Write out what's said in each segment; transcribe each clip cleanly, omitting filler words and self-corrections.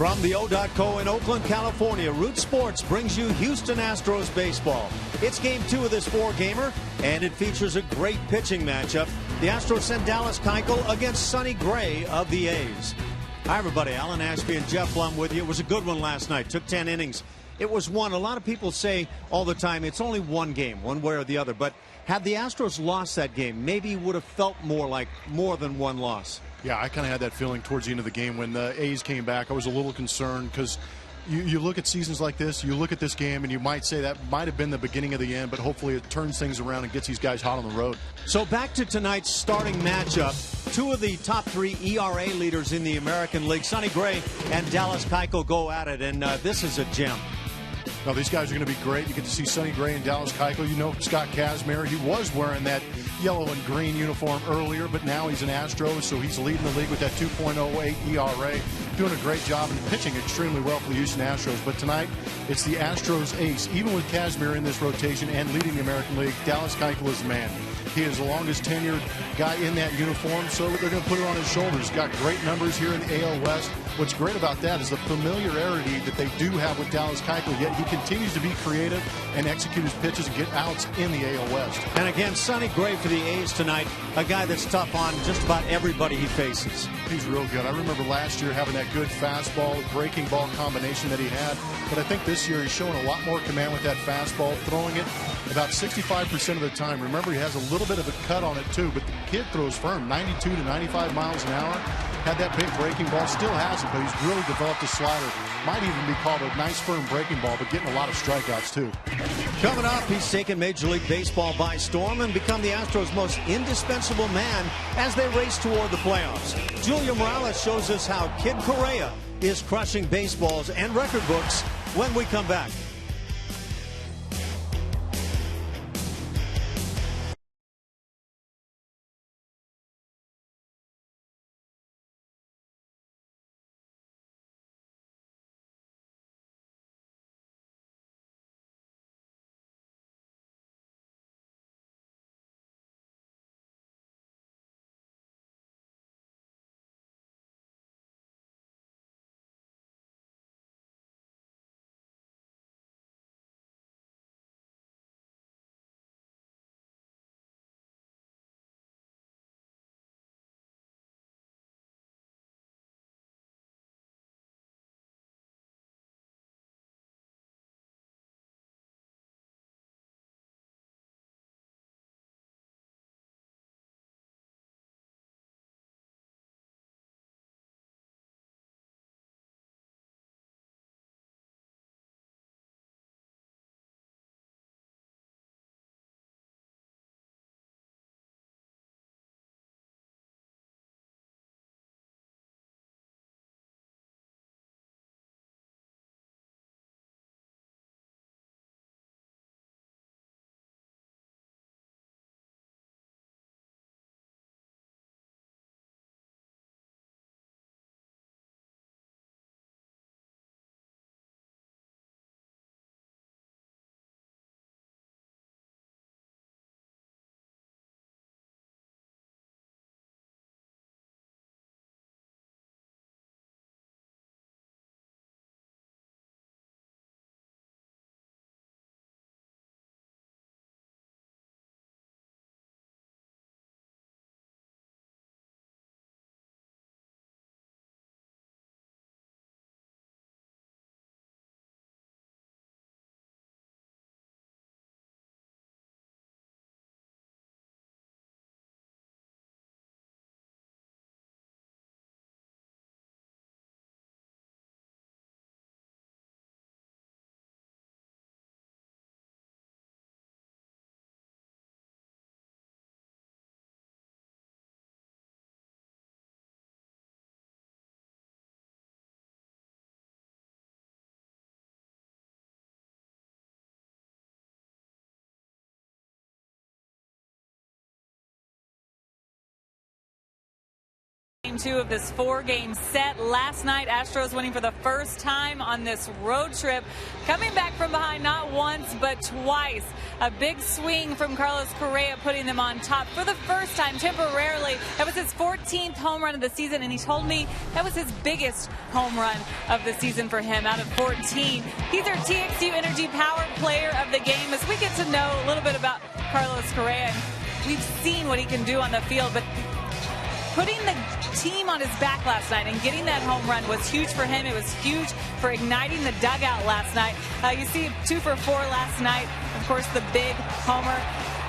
From the HOU in Oakland, California, Root Sports brings you Houston Astros baseball. It's game 2 of this 4-gamer, and it features a great pitching matchup. The Astros send Dallas Keuchel against Sonny Gray of the A's. Hi, everybody. Alan Ashby and Jeff Blum with you. It was a good one last night. Took 10 innings. It was won. A lot of people say all the time it's only one game, one way or the other. But had the Astros lost that game, maybe it would have felt more like more than one loss. Yeah, I kind of had that feeling towards the end of the game when the A's came back. I was a little concerned because you look at seasons like this, you look at this game, and you might say that might have been the beginning of the end, but hopefully it turns things around and gets these guys hot on the road. So back to tonight's starting matchup. 2 of the top 3 ERA leaders in the American League, Sonny Gray and Dallas Keuchel, go at it, and this is a gem. Now, these guys are going to be great. You get to see Sonny Gray and Dallas Keuchel. You know Scott Kazmir, he was wearing that yellow and green uniform earlier, but now he's an Astros, so he's leading the league with that 2.08 ERA. Doing a great job and pitching extremely well for the Houston Astros. But tonight, it's the Astros ace. Even with Kazmir in this rotation and leading the American League, Dallas Keuchel is the man. He is the longest tenured guy in that uniform, so they're going to put it on his shoulders. He's got great numbers here in the AL West. What's great about that is the familiarity that they do have with Dallas Keuchel, yet he continues to be creative and execute his pitches and get outs in the AL West. And again, Sonny Gray for the A's tonight, a guy that's tough on just about everybody he faces. He's real good. I remember last year having that good fastball, breaking ball combination that he had, but I think this year he's showing a lot more command with that fastball, throwing it about 65% of the time. Remember, he has a little bit of a cut on it too, but the kid throws firm, 92 to 95 miles an hour. Had that big breaking ball, still has it, but he's really developed a slider. Might even be called a nice firm breaking ball, but getting a lot of strikeouts too. Coming up, he's taken Major League Baseball by storm and become the Astros' most indispensable man as they race toward the playoffs. Julio Morales shows us how Kid Correa is crushing baseballs and record books when we come back. game 2 of this 4-game set. Last night, Astros winning for the first time on this road trip. Coming back from behind not once, but twice. A big swing from Carlos Correa, putting them on top for the first time temporarily. That was his 14th home run of the season, and he told me that was his biggest home run of the season for him out of 14. He's our TXU Energy Power Player of the game. As we get to know a little bit about Carlos Correa, we've seen what he can do on the field, but putting the team on his back last night and getting that home run was huge for him. It was huge for igniting the dugout last night. You see 2 for 4 last night. Of course, the big homer.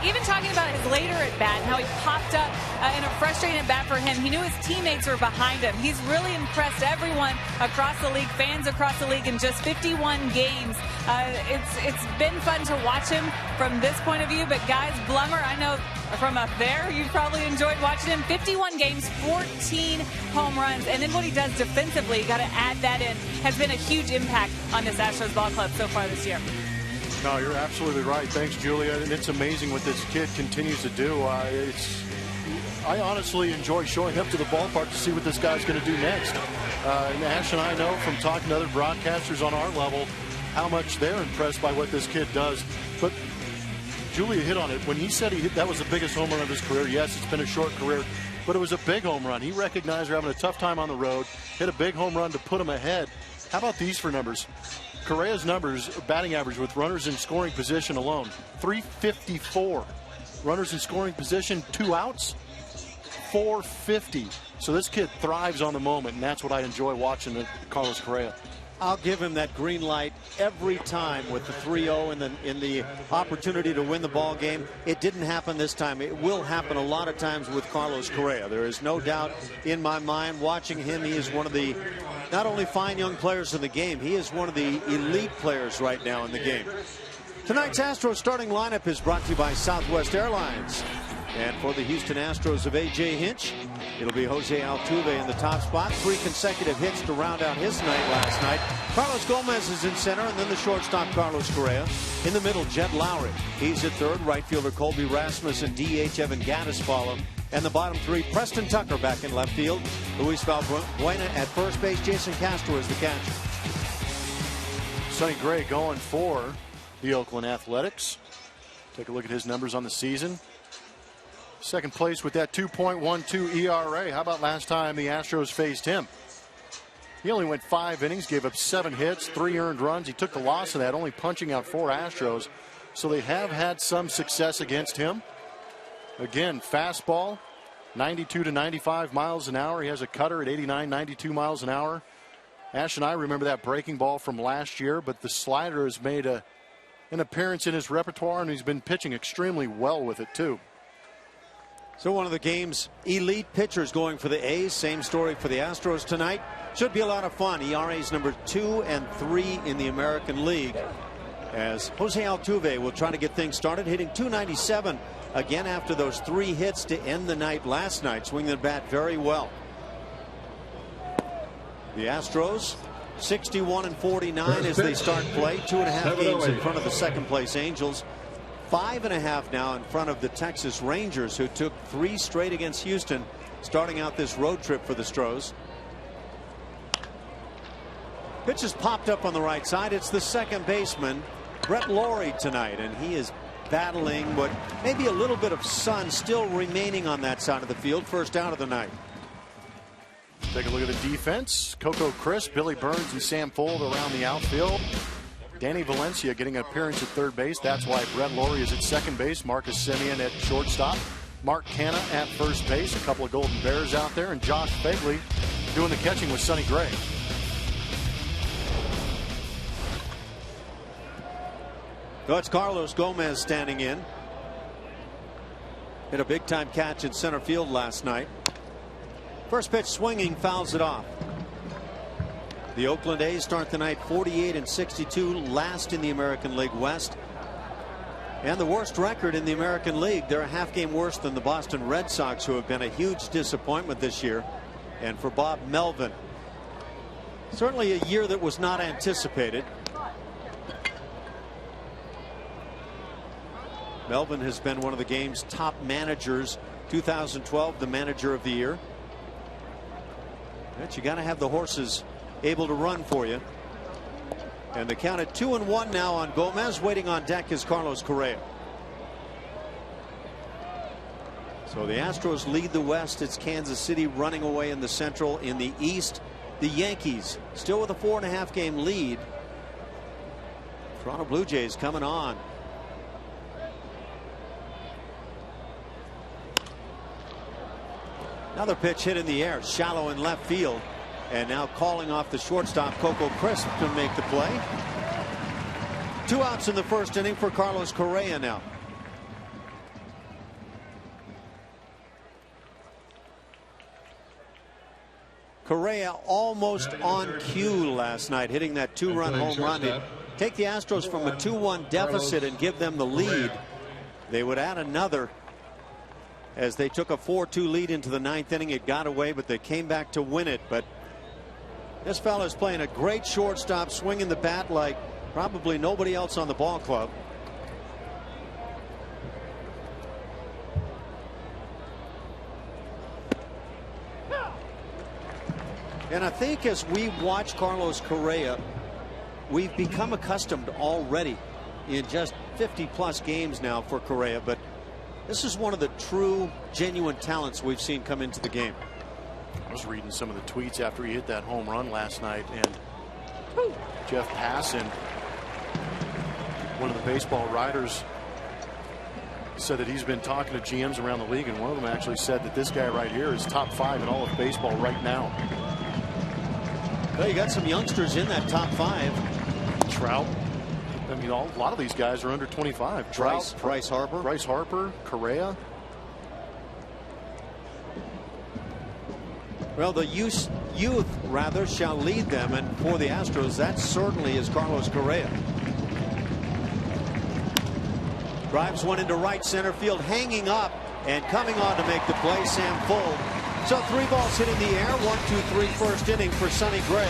Even talking about his later at bat and how he popped up in a frustrating at bat for him. He knew his teammates were behind him. He's really impressed everyone across the league, fans across the league in just 51 games. It's been fun to watch him from this point of view. But guys, Blummer, I know from up there, you've probably enjoyed watching him. 51 games, 14 home runs. And then what he does defensively, you got to add that in, has been a huge impact on this Astros ball club so far this year. No, you're absolutely right. Thanks, Julia. And it's amazing what this kid continues to do. I honestly enjoy showing up to the ballpark to see what this guy's going to do next. And Ash and I know from talking to other broadcasters on our level how much they're impressed by what this kid does. But Julia hit on it. When he said that was the biggest home run of his career, yes, it's been a short career, but it was a big home run. He recognized they're having a tough time on the road, hit a big home run to put him ahead. How about these for numbers? Correa's numbers, batting average with runners in scoring position alone, 354. Runners in scoring position, 2 outs, 450. So this kid thrives on the moment, and that's what I enjoy watching Carlos Correa. I'll give him that green light every time with the 3-0 in the opportunity to win the ball game. It didn't happen this time. It will happen a lot of times with Carlos Correa. There is no doubt in my mind. Watching him, he is one of the not only fine young players in the game, he is one of the elite players right now in the game. Tonight's Astros starting lineup is brought to you by Southwest Airlines. And for the Houston Astros of A.J. Hinch, it'll be Jose Altuve in the top spot. 3 consecutive hits to round out his night last night. Carlos Gomez is in center, and then the shortstop Carlos Correa. In the middle, Jed Lowry. He's at third. Right fielder Colby Rasmus and DH Evan Gattis follow. And the bottom 3, Preston Tucker back in left field. Luis Valbuena at first base. Jason Castro is the catcher. Sonny Gray going for the Oakland Athletics. Take a look at his numbers on the season. Second place with that 2.12 ERA. How about last time the Astros faced him? He only went 5 innings, gave up 7 hits, 3 earned runs. He took the loss of that, only punching out 4 Astros. So they have had some success against him. Again, fastball, 92 to 95 miles an hour. He has a cutter at 89, 92 miles an hour. Ash and I remember that breaking ball from last year, but the slider has made an appearance in his repertoire, and he's been pitching extremely well with it, too. So one of the game's elite pitchers going for the A's. Same story for the Astros tonight. Should be a lot of fun. ERA's number 2 and 3 in the American League, as Jose Altuve will try to get things started, hitting .297 again after those 3 hits to end the night last night. Swinging the bat very well. The Astros 61 and 49 as they start play. 2.5 games in front of the second place Angels. 5.5 now in front of the Texas Rangers, who took 3 straight against Houston, starting out this road trip for the Stros. Pitch is popped up on the right side. It's the second baseman, Brett Lawrie, tonight, and he is battling what maybe a little bit of sun still remaining on that side of the field. First out of the night. Take a look at the defense. Coco Crisp, Billy Burns, and Sam Fuld around the outfield. Danny Valencia getting an appearance at third base. That's why Brett Lawrie is at second base. Marcus Semien at shortstop. Mark Canha at first base. A couple of Golden Bears out there. And Josh Begley doing the catching with Sonny Gray. So it's Carlos Gomez standing in. Hit a big time catch in center field last night. First pitch swinging, fouls it off. The Oakland A's start the night 48 and 62, last in the American League West. And the worst record in the American League. They're a half game worse than the Boston Red Sox, who have been a huge disappointment this year. And for Bob Melvin, certainly a year that was not anticipated. Melvin has been one of the game's top managers. 2012, the manager of the year. But you got to have the horses able to run for you. And the count at 2-1 now on Gomez. Waiting on deck is Carlos Correa. So the Astros lead the West. It's Kansas City running away in the Central. In the East, the Yankees still with a 4.5 game lead. Toronto Blue Jays coming on. Another pitch hit in the air, shallow in left field. And now calling off the shortstop, Coco Crisp, to make the play. 2 outs in the first inning for Carlos Correa now. Correa almost on cue last night, hitting that 2-run home run to take the Astros from a 2-1 deficit and give them the lead. They would add another as they took a 4-2 lead into the 9th inning. It got away, but they came back to win it. But this fella's playing a great shortstop, swinging the bat like probably nobody else on the ball club. And I think as we watch Carlos Correa, we've become accustomed already in just 50+ games now for Correa. But this is one of the true, genuine talents we've seen come into the game. I was reading some of the tweets after he hit that home run last night, and Jeff Passan, one of the baseball writers, said that he's been talking to GMs around the league, and one of them actually said that this guy right here is top 5 in all of baseball right now. Well, you got some youngsters in that top 5. Trout. I mean, a lot of these guys are under 25. Trout, Bryce Harper, Correa. Well, the youth rather shall lead them, and for the Astros, that certainly is Carlos Correa. Drives one into right center field, hanging up and coming on to make the play, Sam Fuld. So 3 balls hit in the air, 1-2-3 first inning for Sonny Gray.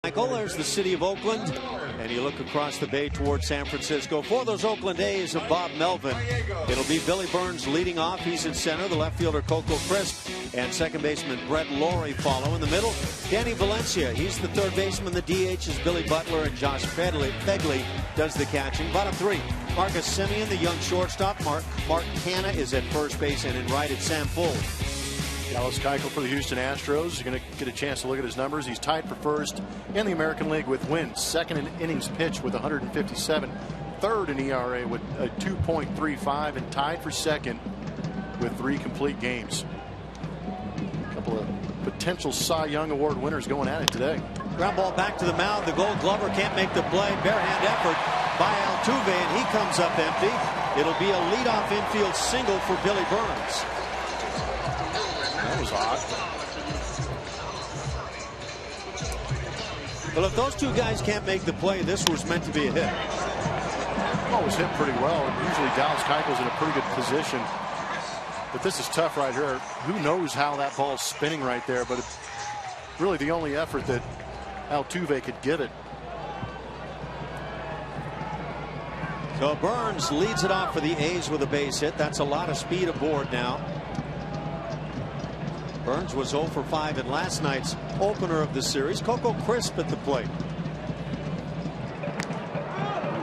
Michael, there's the city of Oakland, and you look across the bay towards San Francisco. For those Oakland A's of Bob Melvin, it'll be Billy Burns leading off. He's in center. The left fielder Coco Crisp and second baseman Brett Lawrie follow. In the middle, Danny Valencia. He's the third baseman. The DH is Billy Butler, and Josh Fegley does the catching. Bottom 3, Marcus Semien, the young shortstop. Mark Hanna is at first base, and in right it's Sam Fuld. Dallas Keuchel for the Houston Astros. You're going to get a chance to look at his numbers. He's tied for first in the American League with wins. Second in innings pitched with 157. Third in ERA with a 2.35, and tied for second with 3 complete games. A couple of potential Cy Young Award winners going at it today. Ground ball back to the mound. The Gold Glover can't make the play. Barehand effort by Altuve, and he comes up empty. It'll be a leadoff infield single for Billy Burns. That was odd. Well, if those two guys can't make the play, this was meant to be a hit. Oh, it was hit pretty well. Usually Dallas Keuchel's in a pretty good position. But this is tough right here. Who knows how that ball's spinning right there, but it's really the only effort that Altuve could give it. So Burns leads it off for the A's with a base hit. That's a lot of speed aboard now. Burns was 0 for 5 in last night's opener of the series. Coco Crisp at the plate.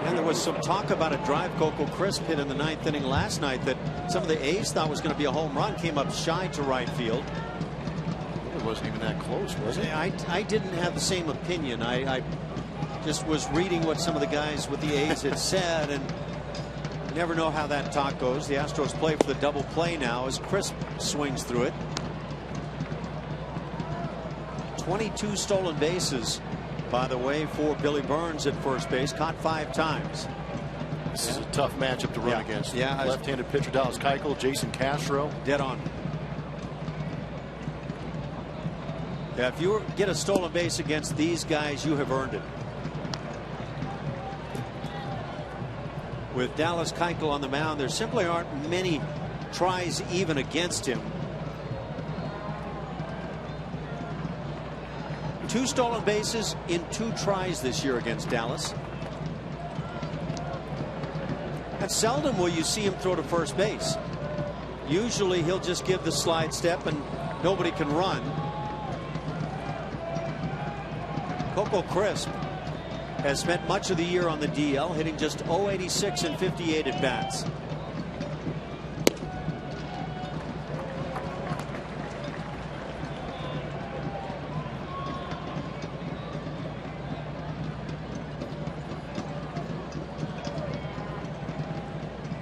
And there was some talk about a drive Coco Crisp hit in the 9th inning last night that some of the A's thought was going to be a home run. Came up shy to right field. It wasn't even that close, was it? I didn't have the same opinion. I just was reading what some of the guys with the A's had said, and you never know how that talk goes. The Astros play for the double play now as Crisp swings through it. 22 stolen bases, by the way, for Billy Burns at first base. Caught 5 times. This is a tough matchup to run against. Yeah, left-handed pitcher Dallas Keuchel, Jason Castro. Dead on. Yeah, if you get a stolen base against these guys, you have earned it. With Dallas Keuchel on the mound, there simply aren't many tries even against him. 2 stolen bases in 2 tries this year against Dallas. And seldom will you see him throw to first base. Usually he'll just give the slide step and nobody can run. Coco Crisp has spent much of the year on the DL, hitting just .086 in 58 at bats.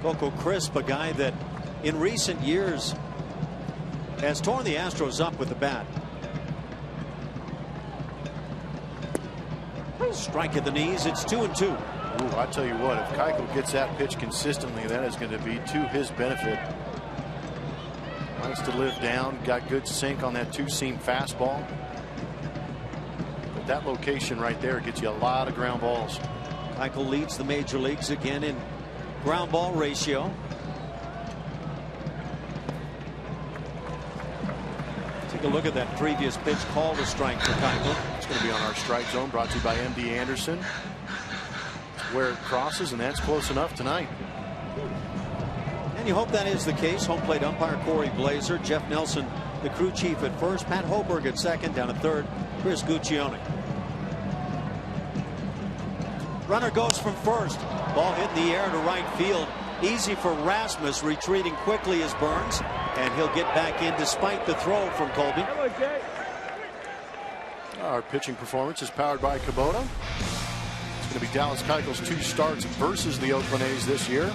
Coco Crisp, a guy that in recent years has torn the Astros up with the bat. Strike at the knees. It's 2-2. Ooh, I tell you what, if Keuchel gets that pitch consistently, that is going to be to his benefit. Likes to live down. Got good sink on that 2-seam fastball. But that location right there gets you a lot of ground balls. Keuchel leads the major leagues again in ground ball ratio. Take a look at that previous pitch called a strike for Keuchel. It's going to be on our strike zone, brought to you by MD Anderson. Where it crosses, and that's close enough tonight. And you hope that is the case. Home plate umpire Corey Blazer, Jeff Nelson, the crew chief at first, Pat Hoberg at second, down at third, Chris Guccione. Runner goes from first. Ball hit in the air to right field. Easy for Rasmus, retreating quickly as Burns, and he'll get back in despite the throw from Colby. Our pitching performance is powered by Kubota. It's going to be Dallas Keuchel's 2 starts versus the Oakland A's this year.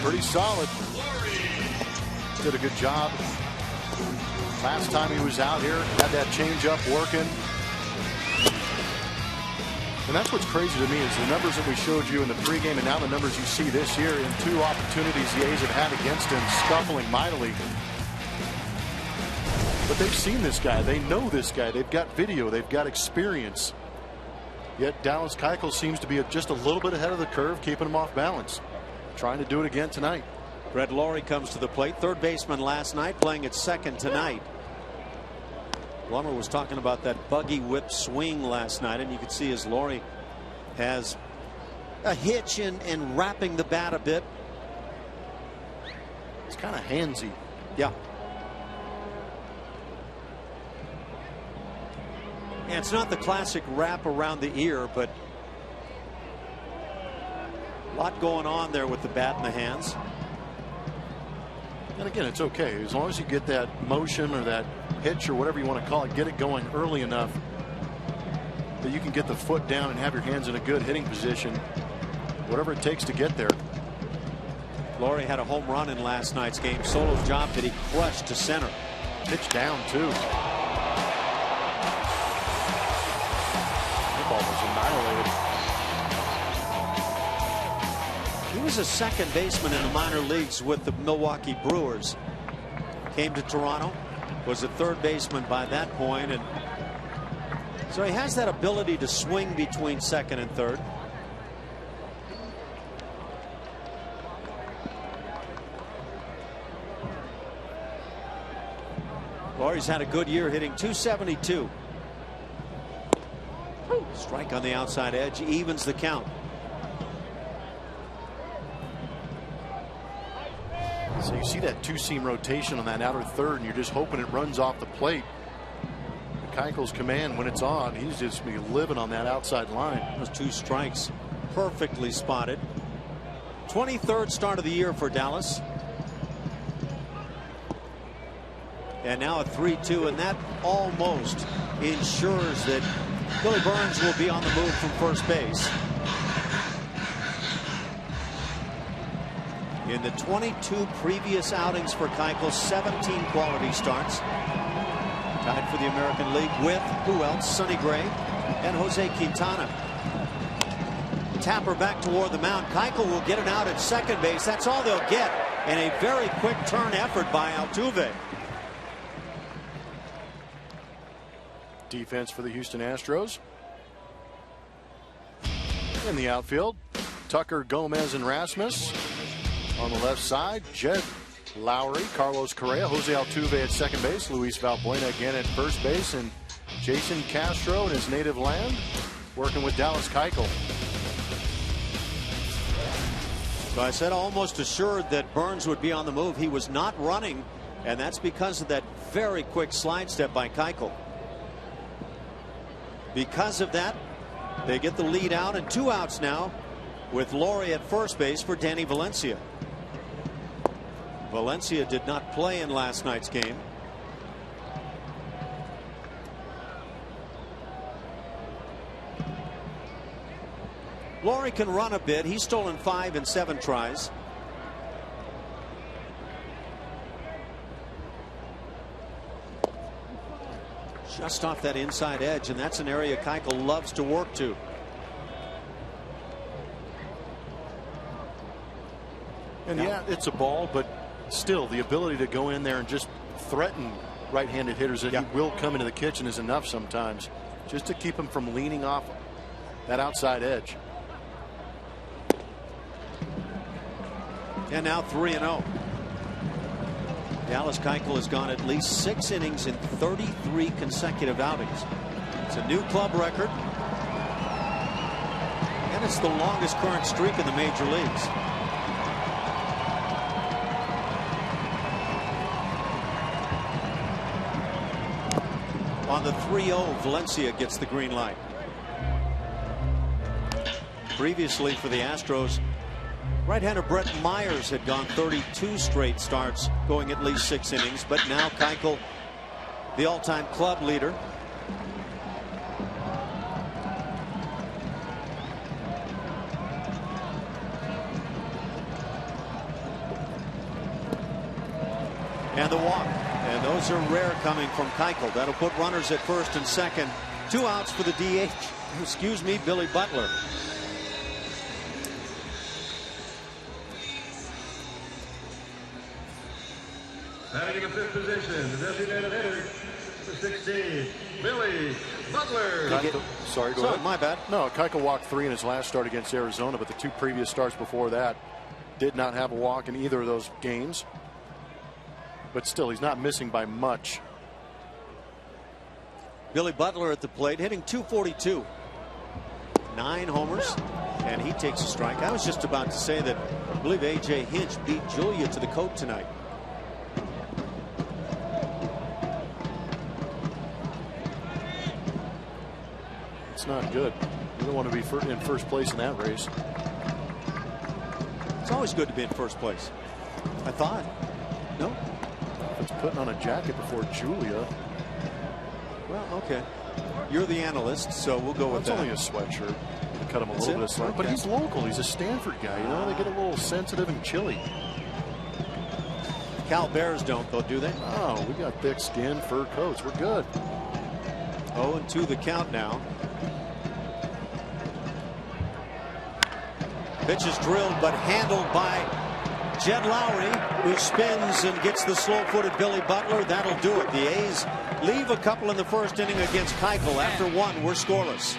Pretty solid. Did a good job. Last time he was out here, had that changeup working. And that's what's crazy to me is the numbers that we showed you in the pregame and now the numbers you see this year in 2 opportunities the A's have had against him, scuffling mightily. But they've seen this guy. They know this guy. They've got video. They've got experience. Yet Dallas Keuchel seems to be just a little bit ahead of the curve, keeping him off balance. Trying to do it again tonight. Brett Lawrie comes to the plate. Third baseman last night, playing at second tonight. Lummer was talking about that buggy whip swing last night, and you could see as Lawrie has a hitch in wrapping the bat a bit. It's kind of handsy. Yeah. And it's not the classic wrap around the ear, but a lot going on there with the bat in the hands. And again, it's okay as long as you get that motion or that hitch or whatever you want to call it, get it going early enough that you can get the foot down and have your hands in a good hitting position, whatever it takes to get there. Lawrie had a home run in last night's game. Solo job that he crushed to center. Pitch down too. That ball was annihilated. He was a second baseman in the minor leagues with the Milwaukee Brewers. Came to Toronto, was a third baseman by that point, and So he has that ability to swing between second and third. Laurie's had a good year, hitting .272. Strike on the outside edge, evens the count. So you see that two-seam rotation on that outer third, and you're just hoping it runs off the plate. Keuchel's command, when it's on, he's just be living on that outside line. Those 2 strikes perfectly spotted. 23rd start of the year for Dallas. And now a 3-2, and that almost ensures that Billy Burns will be on the move from first base. In the 22 previous outings for Keuchel, 17 quality starts. Tied for the American League with, who else? Sonny Gray and Jose Quintana. Tapper back toward the mound. Keuchel will get it out at second base. That's all they'll get. And a very quick turn effort by Altuve. Defense for the Houston Astros. In the outfield, Tucker, Gomez, and Rasmus. On the left side, Jed Lowry, Carlos Correa, Jose Altuve at second base, Luis Valbuena again at first base, and Jason Castro in his native land working with Dallas Keuchel. So I said almost assured that Burns would be on the move. He was not running, and that's because of that very quick slide step by Keuchel. Because of that, they get the lead out, and 2 outs now with Laurie at first base for Danny Valencia. Valencia did not play in last night's game. Laurie can run a bit. He's stolen 5 in 7 tries. Just off that inside edge, and that's an area Keuchel loves to work to. And yeah, it's a ball, but still the ability to go in there and just threaten right-handed hitters that he will come into the kitchen is enough sometimes, just to keep him from leaning off that outside edge. And now 3-0. Dallas Keuchel has gone at least 6 innings in 33 consecutive outings. It's a new club record, and it's the longest current streak in the major leagues. On the 3-0, Valencia gets the green light. Previously for the Astros, right-hander Brett Myers had gone 32 straight starts, going at least 6 innings, but now Keuchel, the all-time club leader. And the walk. And those are rare coming from Keuchel. That'll put runners at first and second. 2 outs for the DH. Excuse me, Billy Butler. Batting in the 5th position, the designated hitter, the 16, Billy Butler. Sorry, go ahead. My bad. No, Keuchel walked 3 in his last start against Arizona, but the 2 previous starts before that did not have a walk in either of those games. But still, he's not missing by much. Billy Butler at the plate, hitting .242. 9 homers, and he takes a strike. I was just about to say that I believe A.J. Hinch beat Julia to the coat tonight. It's not good. You don't want to be in first place in that race. It's always good to be in first place, I thought. No? It's putting on a jacket before Julia. Well, okay. You're the analyst, so we'll go with that. It's only a sweatshirt. To cut him a little bit of slack. Okay. But he's local. He's a Stanford guy. You know, they get a little sensitive and chilly. Cal Bears don't, though, do they? Oh, we got thick skin, fur coats. We're good. 0-2 the count now. Pitch is drilled, but handled by Jed Lowry, who spins and gets the slow-footed Billy Butler. That'll do it. The A's leave a couple in the first inning against Keuchel. After one, we're scoreless.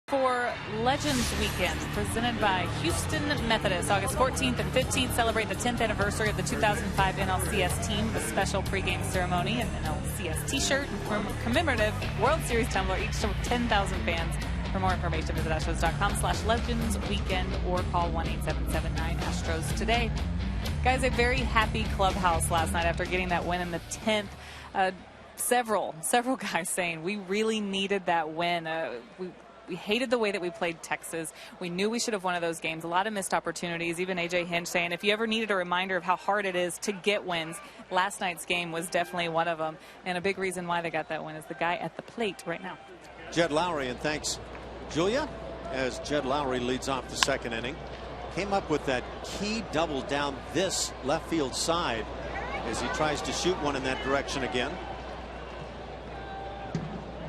For Legends Weekend, presented by Houston Methodist. August 14th and 15th, celebrate the 10th anniversary of the 2005 NLCS team with a special pregame ceremony, an NLCS t-shirt, and commemorative World Series tumbler, each to 10,000 fans. For more information, visit Astros.com/legendsweekend or call 1-877-9-ASTROS today. Guys, a very happy clubhouse last night after getting that win in the 10th. Several guys saying we really needed that win. We hated the way that we played Texas. We knew we should have won those games. A lot of missed opportunities. Even A.J. Hinch saying if you ever needed a reminder of how hard it is to get wins, last night's game was definitely one of them. And a big reason why they got that win is the guy at the plate right now. Jed Lowry, and thanks, Julia, as Jed Lowry leads off the second inning. Came up with that key double down this left field side as he tries to shoot one in that direction again.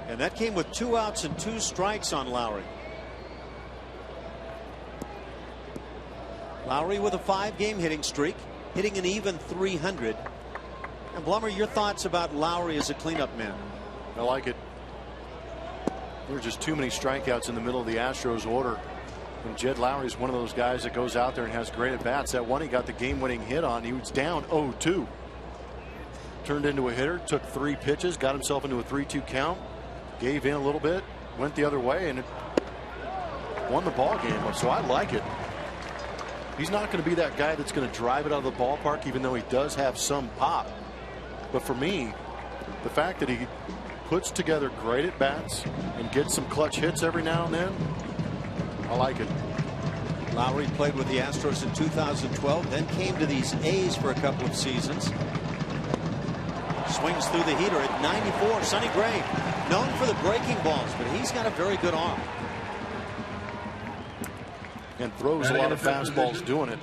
And that came with 2 outs and 2 strikes on Lowry. Lowry with a 5-game hitting streak, hitting an even 300. And Blummer, your thoughts about Lowry as a cleanup man? I like it. There were just too many strikeouts in the middle of the Astros order. And Jed Lowry is one of those guys that goes out there and has great at bats. That one he got the game-winning hit on. He was down 0-2. Turned into a hitter, took 3 pitches, got himself into a 3-2 count. Gave in a little bit, went the other way, and it won the ball game. So I like it. He's not going to be that guy that's going to drive it out of the ballpark, even though he does have some pop. But for me, the fact that he puts together great at bats and gets some clutch hits every now and then, I like it. Lowry played with the Astros in 2012, then came to these A's for a couple of seasons. Swings through the heater at 94. Sonny Gray, known for the breaking balls, but he's got a very good arm. And throws a lot of fastballs doing it.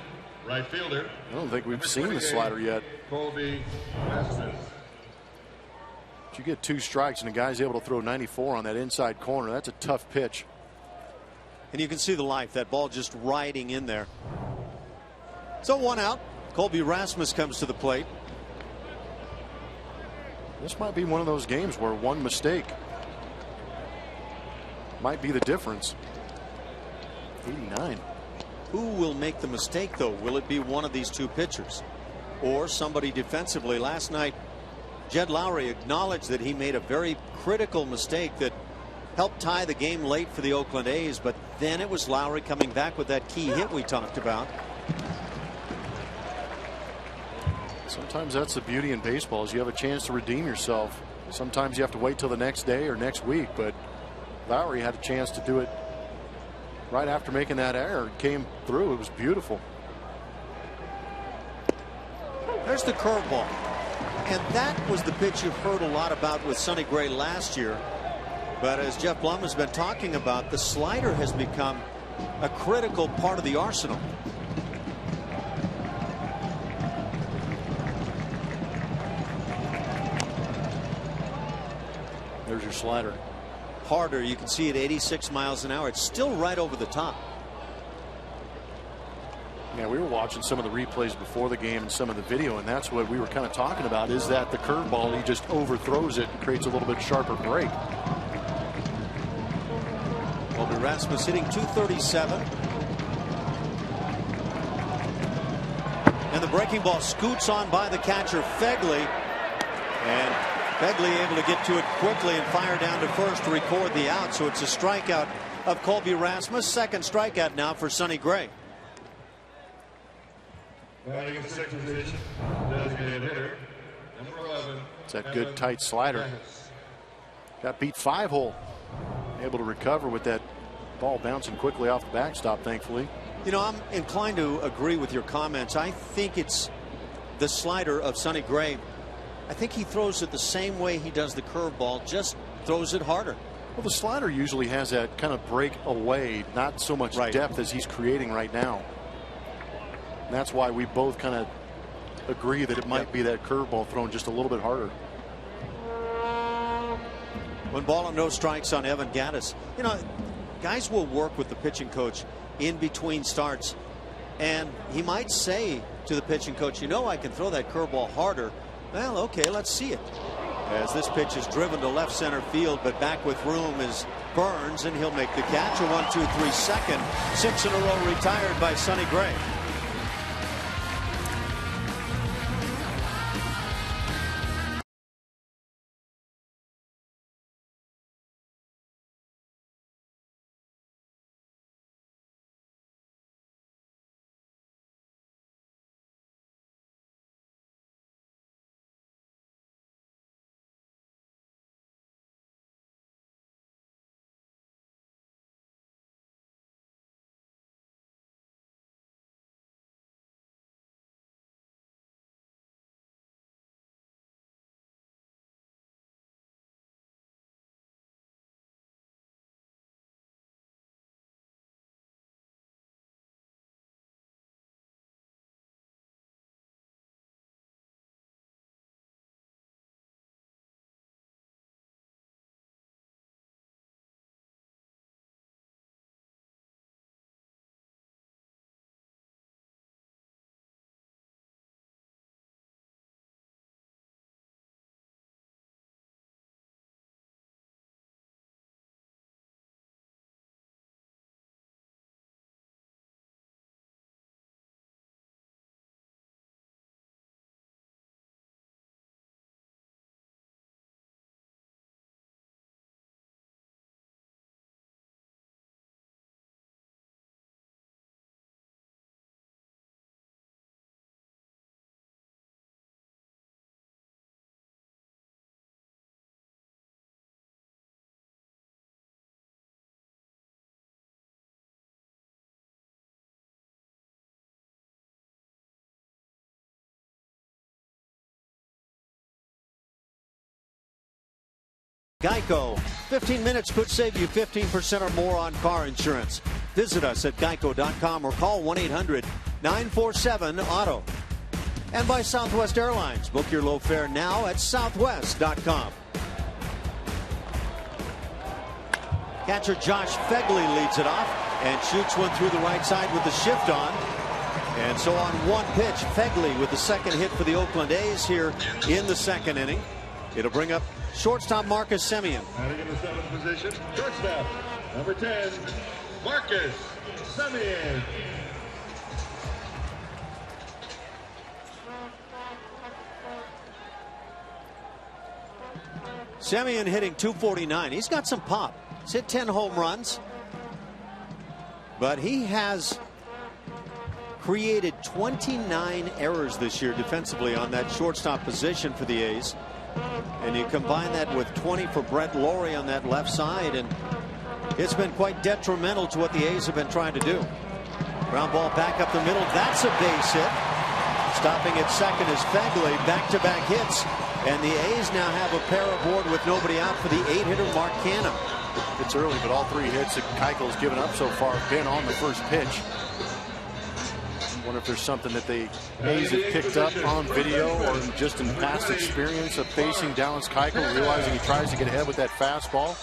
Right fielder. I don't think we've seen the slider yet. Colby Rasmus. But you get 2 strikes and a guy's able to throw 94 on that inside corner. That's a tough pitch. And you can see the life, that ball just riding in there. So 1 out. Colby Rasmus comes to the plate. This might be one of those games where one mistake might be the difference. 89. Who will make the mistake, though? Will it be one of these 2 pitchers or somebody defensively? Last night, Jed Lowry acknowledged that he made a very critical mistake that helped tie the game late for the Oakland A's, but then it was Lowry coming back with that key hit we talked about. Sometimes that's the beauty in baseball, is you have a chance to redeem yourself. Sometimes you have to wait till the next day or next week, but Lowry had a chance to do it right after making that error. It came through. It was beautiful. There's the curveball. And that was the pitch you've heard a lot about with Sonny Gray last year. But as Jeff Blum has been talking about, the slider has become a critical part of the arsenal. There's your slider. Harder. You can see it 86 miles an hour. It's still right over the top. Yeah, we were watching some of the replays before the game and some of the video, and that's what we were kind of talking about, is that the curveball, he just overthrows it and creates a little bit sharper break. Colby Rasmus hitting .237. And the breaking ball scoots on by the catcher, Fegley. And Fegley able to get to it quickly and fire down to first to record the out. So it's a strikeout of Colby Rasmus. Second strikeout now for Sonny Gray. It's that good tight slider. Got beat 5-hole. Able to recover with that ball bouncing quickly off the backstop, thankfully. You know, I'm inclined to agree with your comments. I think it's the slider of Sonny Gray. I think he throws it the same way he does the curveball, just throws it harder. Well, the slider usually has that kind of break away, not so much depth as he's creating right now. And that's why we both kind of agree that it might be that curveball thrown just a little bit harder. 1 ball and no strikes on Evan Gattis. You know, guys will work with the pitching coach in between starts, and he might say to the pitching coach, you know, I can throw that curveball harder. Well, okay, let's see it. As this pitch is driven to left center field, but back with room is Burns, and he'll make the catch. A 1-2-3 second. 6 in a row retired by Sonny Gray. Geico. 15 minutes could save you 15% or more on car insurance. Visit us at geico.com or call 1-800-947-AUTO. And by Southwest Airlines. Book your low fare now at southwest.com. Catcher Josh Fegley leads it off and shoots one through the right side with the shift on. And so on one pitch, Fegley with the second hit for the Oakland A's here in the second inning. It'll bring up shortstop Marcus Semien. Batting in the 7th position, shortstop, number 10, Marcus Semien. Semien hitting .249. He's got some pop. He's hit 10 home runs. But he has created 29 errors this year defensively on that shortstop position for the A's. And you combine that with 20 for Brett Lawrie on that left side, and it's been quite detrimental to what the A's have been trying to do. Ground ball back up the middle. That's a base hit. Stopping at second is Fegley. Back-to-back hits And the A's now have a pair aboard with nobody out for the 8-hitter Mark Canha. It's early, but all 3 hits that Keuchel's given up so far have been on the first pitch. I wonder if there's something that the A's have picked up on video or just in past experience of facing Dallas Keuchel, realizing he tries to get ahead with that fastball.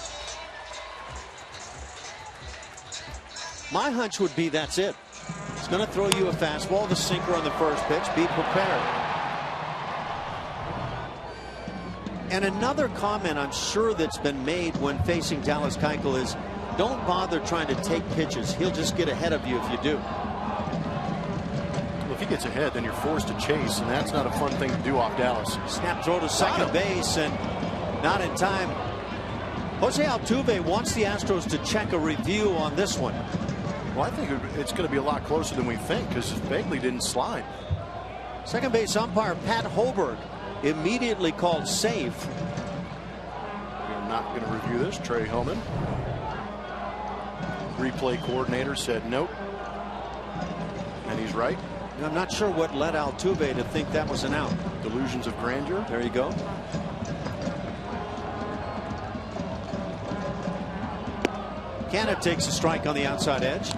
My hunch would be that's it. He's going to throw you a fastball, the sinker on the first pitch. Be prepared. And another comment I'm sure that's been made when facing Dallas Keuchel is don't bother trying to take pitches. He'll just get ahead of you if you do. Well, if he gets ahead, then you're forced to chase, and that's not a fun thing to do off Dallas. Snap throw to second base, and not in time. Jose Altuve wants the Astros to check a review on this one. Well, I think it's going to be a lot closer than we think because Bagley didn't slide. Second base umpire Pat Hoberg immediately called safe. We're not going to review this. Trey Hillman. Replay coordinator said nope. And he's right. I'm not sure what led Altuve to think that was an out. Delusions of grandeur. There you go. Canha takes a strike on the outside edge.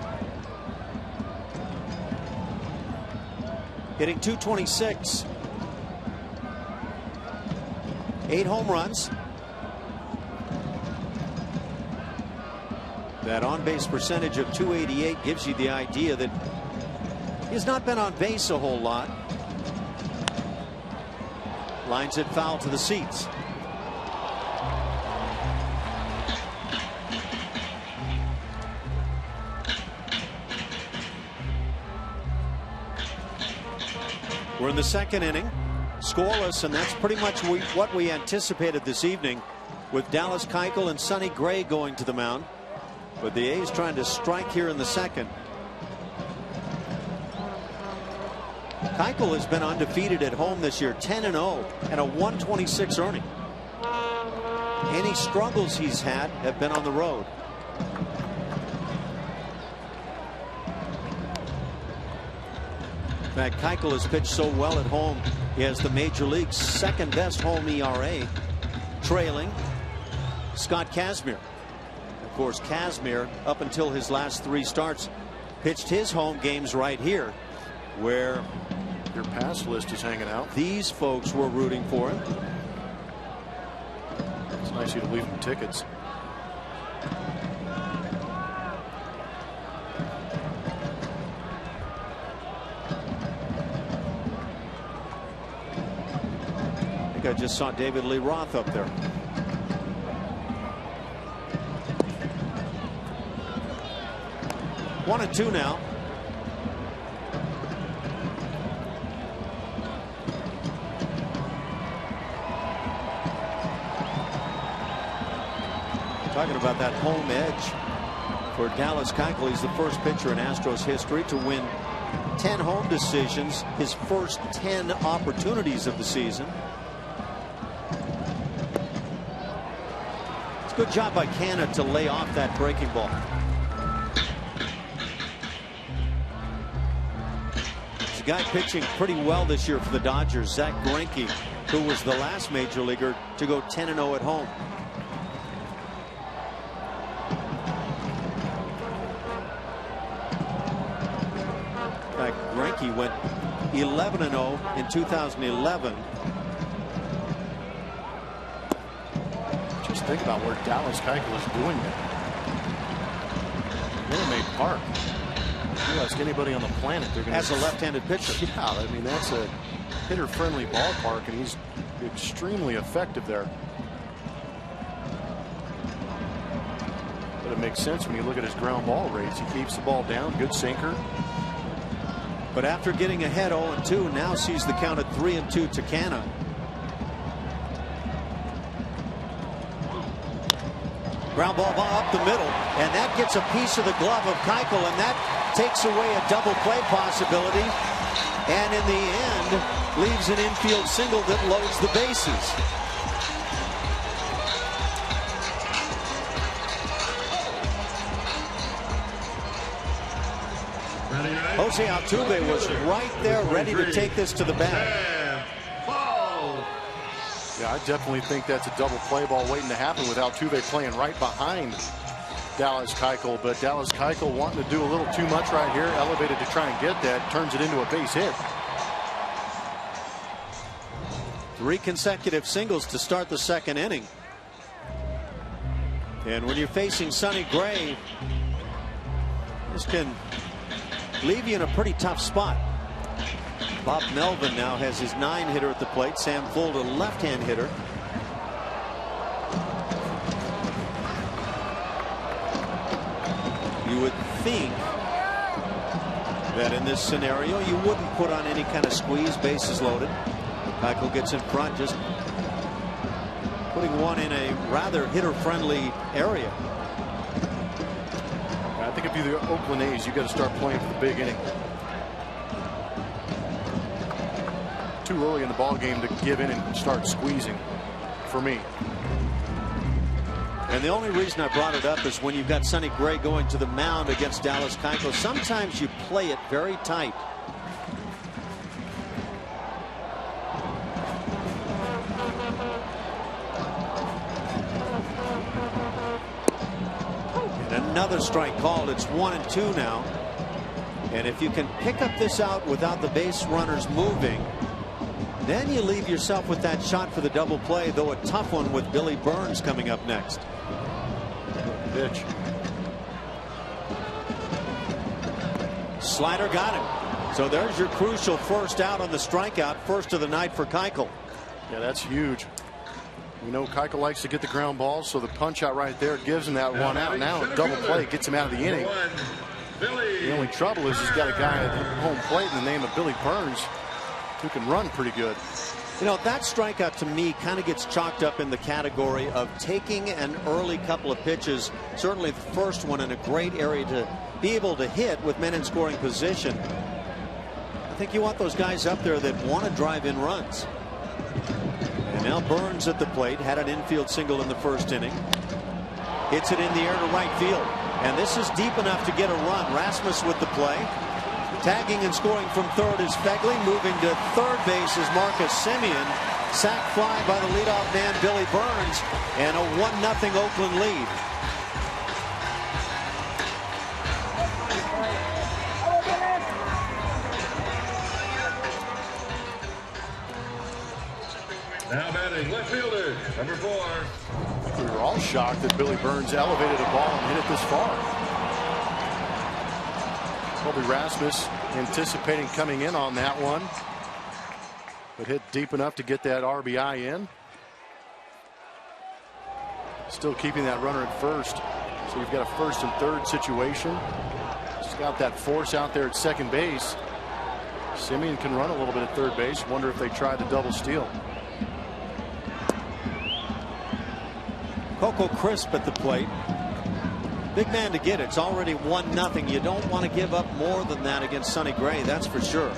Hitting .226. 8 home runs. That on-base percentage of .288 gives you the idea that he's not been on base a whole lot. Lines it foul to the seats. We're in the second inning, scoreless, and that's pretty much what we anticipated this evening, with Dallas Keuchel and Sonny Gray going to the mound. But the A's trying to strike here in the second. Keuchel has been undefeated at home this year, 10-0, and a 126 earning. Any struggles he's had have been on the road. In fact, Keuchel has pitched so well at home, he has the Major League's second best home ERA, trailing Scott Kazmir. Of course, Kazmir, up until his last 3 starts, pitched his home games right here, where your pass list is hanging out. These folks were rooting for him. It's nice of you to leave them tickets. I just saw David Lee Roth up there. One and two now. Talking about that home edge for Dallas Keuchel. He's the first pitcher in Astros history to win 10 home decisions, his first 10 opportunities of the season. Good job by Canha to lay off that breaking ball. There's a guy pitching pretty well this year for the Dodgers, Zach Greinke, who was the last major leaguer to go 10-0 at home. In fact, Greinke went 11-0 in 2011. Think about where Dallas Keuchel is doing it. Minute Maid Park. If you ask anybody on the planet, they're going to. As a left-handed pitcher. Yeah, I mean, that's a hitter-friendly ballpark, and he's extremely effective there. But it makes sense when you look at his ground ball rates. He keeps the ball down, good sinker. But after getting ahead 0-2, now sees the count at 3-2 to Canha. Ground ball up the middle, and that gets a piece of the glove of Keuchel, and that takes away a double play possibility, and in the end leaves an infield single that loads the bases. Jose Altuve was right there ready to take this to the bag. Yeah, I definitely think that's a double play ball waiting to happen with Altuve playing right behind Dallas Keuchel, but Dallas Keuchel wanting to do a little too much right here, elevated to try and get that, turns it into a base hit. 3 consecutive singles to start the second inning. And when you're facing Sonny Gray, this can leave you in a pretty tough spot. Bob Melvin now has his 9-hitter at the plate. Sam Fuld, a left-hand hitter. You would think that in this scenario you wouldn't put on any kind of squeeze, bases loaded. Keuchel gets in front, just putting one in a rather hitter-friendly area. I think if you're the Oakland A's, you got to start playing for the big inning. Too early in the ball game to give in and start squeezing for me. And the only reason I brought it up is when you've got Sonny Gray going to the mound against Dallas Keuchel, sometimes you play it very tight. And another strike called. It's 1-2 now. And if you can pick up this out without the base runners moving, then you leave yourself with that shot for the double play, though a tough one with Billy Burns coming up next. Pitch. Slider got him. So there's your crucial first out on the strikeout, first of the night for Keuchel. Yeah, that's huge. We know Keuchel likes to get the ground balls, so the punch out right there gives him that one out. Now a double play gets him out of the inning. The only trouble is he's got a guy at home plate in the name of Billy Burns who can run pretty good. You know, that strikeout to me kind of gets chalked up in the category of taking an early couple of pitches, certainly the first one in a great area to be able to hit with men in scoring position. I think you want those guys up there that want to drive in runs. And now Burns at the plate, had an infield single in the first inning. Hits it in the air to right field. And this is deep enough to get a run. Rasmus with the play. Tagging and scoring from third is Fegley. Moving to third base is Marcus Semien. Sac fly by the leadoff man Billy Burns, and a 1-0 Oakland lead. Now batting left fielder, number 4. We were all shocked that Billy Burns elevated a ball and hit it this far. Colby Rasmus anticipating coming in on that one, but hit deep enough to get that RBI in. Still keeping that runner at first, so you've got a first and third situation. Just got that force out there at second base. Semien can run a little bit at third base. Wonder if they try the double steal. Coco Crisp at the plate. Big man to get it. It's already 1-0. You don't want to give up more than that against Sonny Gray, that's for sure.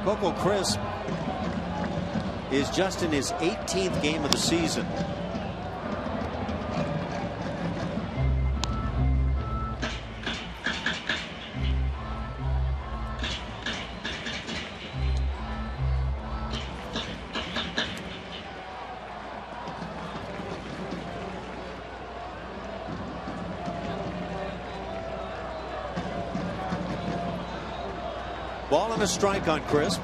Coco Crisp is just in his 18th game of the season. Ball and a strike on Crisp.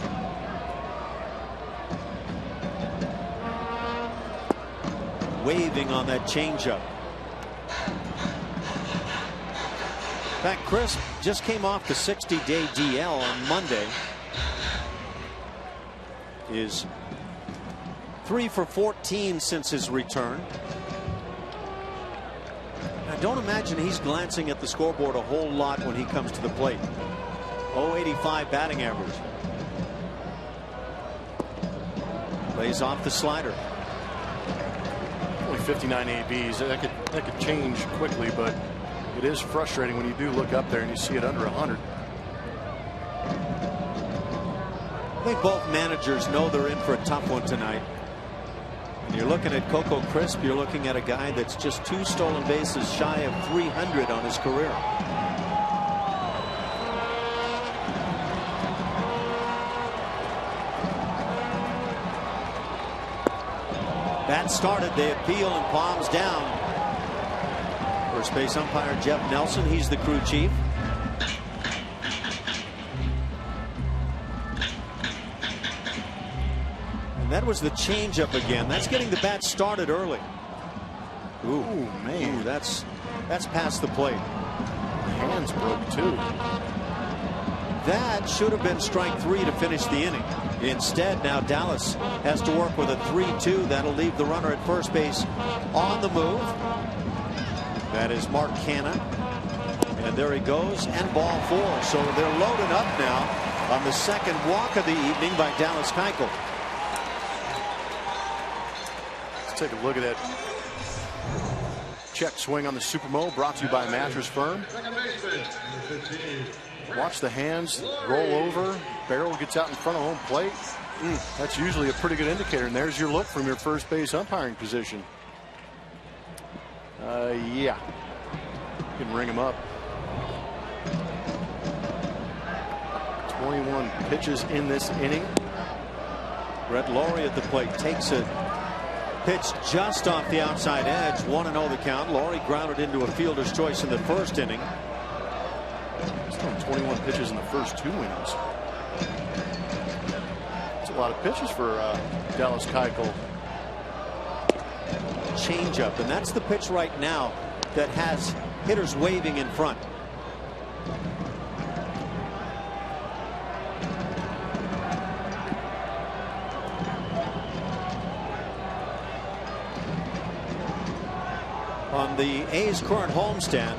Waving on that changeup. In fact, Crisp just came off the 60-day DL on Monday. Is 3 for 14 since his return. I don't imagine he's glancing at the scoreboard a whole lot when he comes to the plate. .085 batting average. Lays off the slider. Only 59 ABs. That could change quickly, but it is frustrating when you do look up there and you see it under 100. I think both managers know they're in for a tough one tonight. When you're looking at Coco Crisp, you're looking at a guy that's just 2 stolen bases shy of 300 on his career. bat started. They appeal and palms down. First base umpire Jeff Nelson. He's the crew chief. And that was the changeup again. That's getting the bat started early. Ooh, man, that's past the plate. Hands broke too. That should have been strike 3 to finish the inning. Instead, now Dallas has to work with a 3-2. That'll leave the runner at first base on the move. That is Mark Canha. And there he goes, and ball 4. So they're loaded up now on the second walk of the evening by Dallas Keuchel. Let's take a look at that check swing on the Supermo, brought to you by Mattress Firm. Watch the hands roll over. Barrel gets out in front of home plate. That's usually a pretty good indicator. And there's your look from your first base umpiring position. Yeah. You can ring him up. 21 pitches in this inning. Brett Lawrie at the plate takes a pitch just off the outside edge. 1-0 the count. Lawrie grounded into a fielder's choice in the first inning. He's thrown 21 pitches in the first 2 innings. That's a lot of pitches for Dallas Keuchel. Changeup, and that's the pitch right now that has hitters waving in front. On the A's current homestand,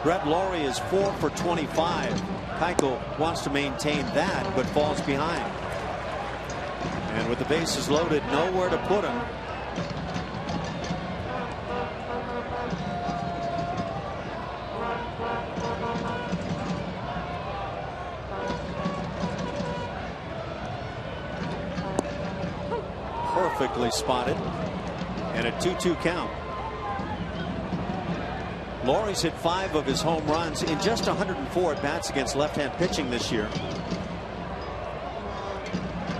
Brett Lawrie is 4 for 25. Keuchel wants to maintain that, but falls behind. And with the bases loaded, nowhere to put him. Perfectly spotted, and a 2-2 count. Laurie's hit 5 of his home runs in just 104 at bats against left-hand pitching this year.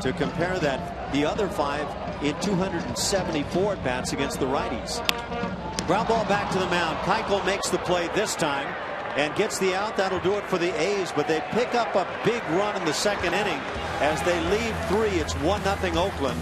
To compare that, the other 5 in 274 at bats against the righties. Ground ball back to the mound. Keuchel makes the play this time and gets the out. That'll do it for the A's, but they pick up a big run in the second inning as they lead 3. It's 1-0 Oakland.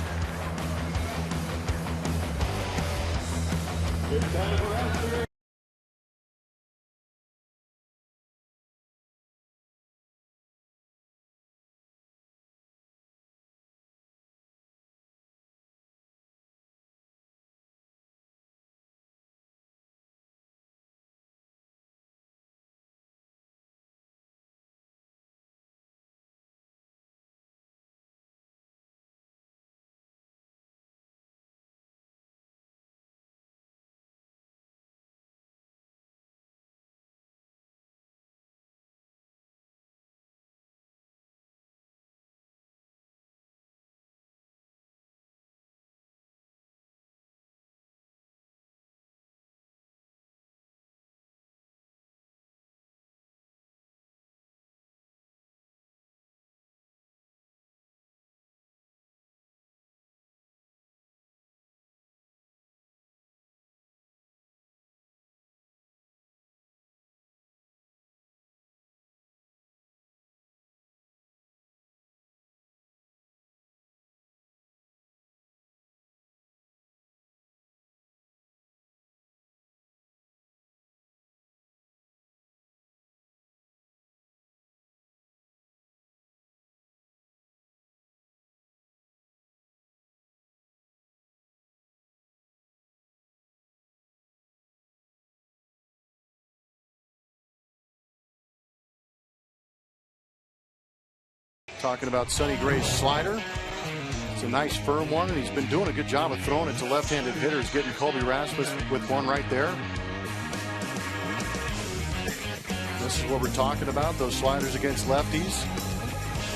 Talking about Sonny Gray's slider. It's a nice firm one, and he's been doing a good job of throwing it to left-handed hitters, getting Colby Rasmus with one right there. This is what we're talking about, those sliders against lefties.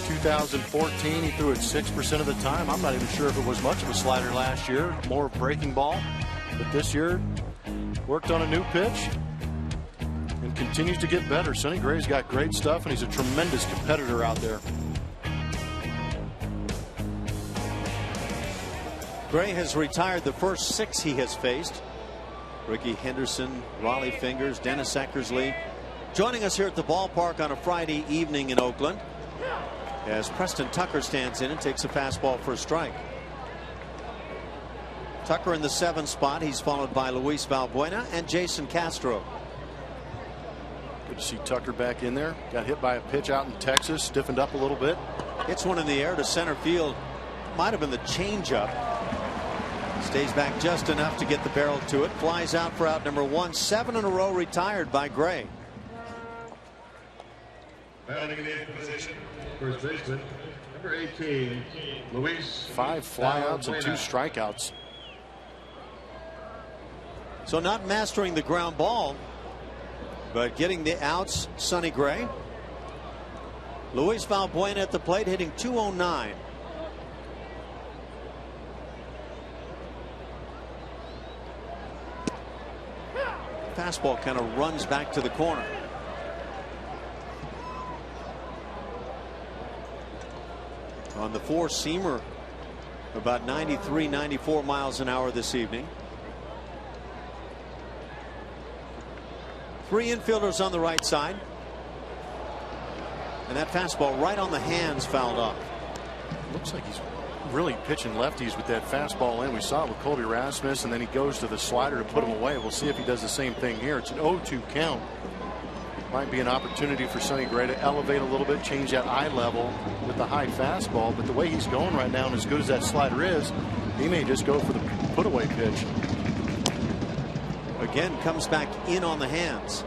2014, he threw it 6% of the time. I'm not even sure if it was much of a slider last year, more breaking ball. But this year, worked on a new pitch and continues to get better. Sonny Gray's got great stuff, and he's a tremendous competitor out there. Gray has retired the first 6 he has faced. Ricky Henderson, Raleigh Fingers, Dennis Eckersley joining us here at the ballpark on a Friday evening in Oakland as Preston Tucker stands in and takes a fastball for a strike. Tucker in the 7th spot. He's followed by Luis Valbuena and Jason Castro. Good to see Tucker back in there. Got hit by a pitch out in Texas, stiffened up a little bit. Hits one in the air to center field. Might have been the changeup. Stays back just enough to get the barrel to it. Flies out for out number 1. 7 in a row retired by Gray. Batting in the 8th position, first baseman, number 18, Luis. 5 flyouts and 2 strikeouts. So not mastering the ground ball, but getting the outs, Sonny Gray. Luis Valbuena at the plate, hitting .209. Fastball kind of runs back to the corner. On the 4-seamer, about 93, 94 miles an hour this evening. 3 infielders on the right side. And that fastball right on the hands fouled off. Looks like he's really pitching lefties with that fastball in. We saw it with Colby Rasmus, and then he goes to the slider to put him away. We'll see if he does the same thing here. It's an 0-2 count. Might be an opportunity for Sonny Gray to elevate a little bit, change that eye level with the high fastball. But the way he's going right now, and as good as that slider is, he may just go for the put-away pitch. Again, comes back in on the hands.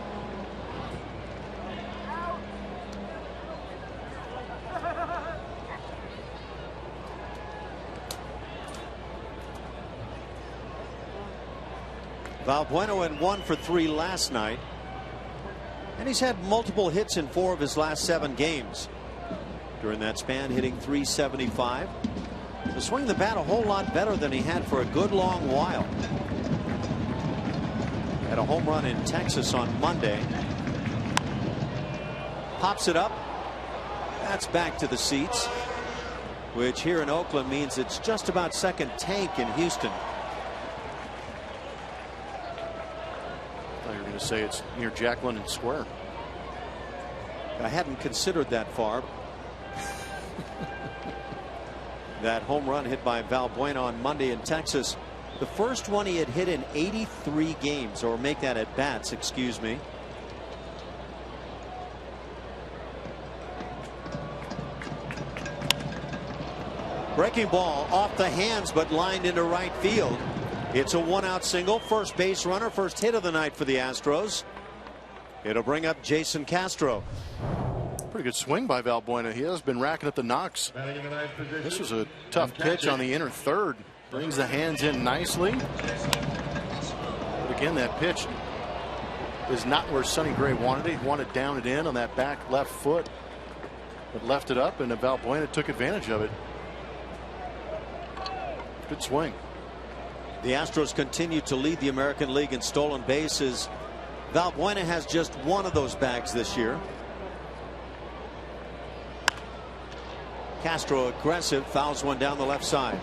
Valbuena went 1 for 3 last night, and he's had multiple hits in 4 of his last 7 games. During that span, hitting .375. The swing the bat a whole lot better than he had for a good long while. Had a home run in Texas on Monday. Pops it up. That's back to the seats, which here in Oakland means it's just about second tank in Houston. You're going to say it's near Jack London Square. I hadn't considered that far. That home run hit by Valbuena on Monday in Texas, the first one he had hit in 83 games, or make that at bats, excuse me. Breaking ball off the hands, but lined into right field. It's a 1-out single. First base runner, first hit of the night for the Astros. It'll bring up Jason Castro. Pretty good swing by Valbuena. He has been racking up the knocks. This was a tough pitch on the inner third. Brings the hands in nicely. But again, that pitch is not where Sonny Gray wanted it. He wanted down and in on that back left foot, but left it up, and Valbuena took advantage of it. Good swing. The Astros continue to lead the American League in stolen bases. Valbuena has just one of those bags this year. Castro aggressive, fouls one down the left side.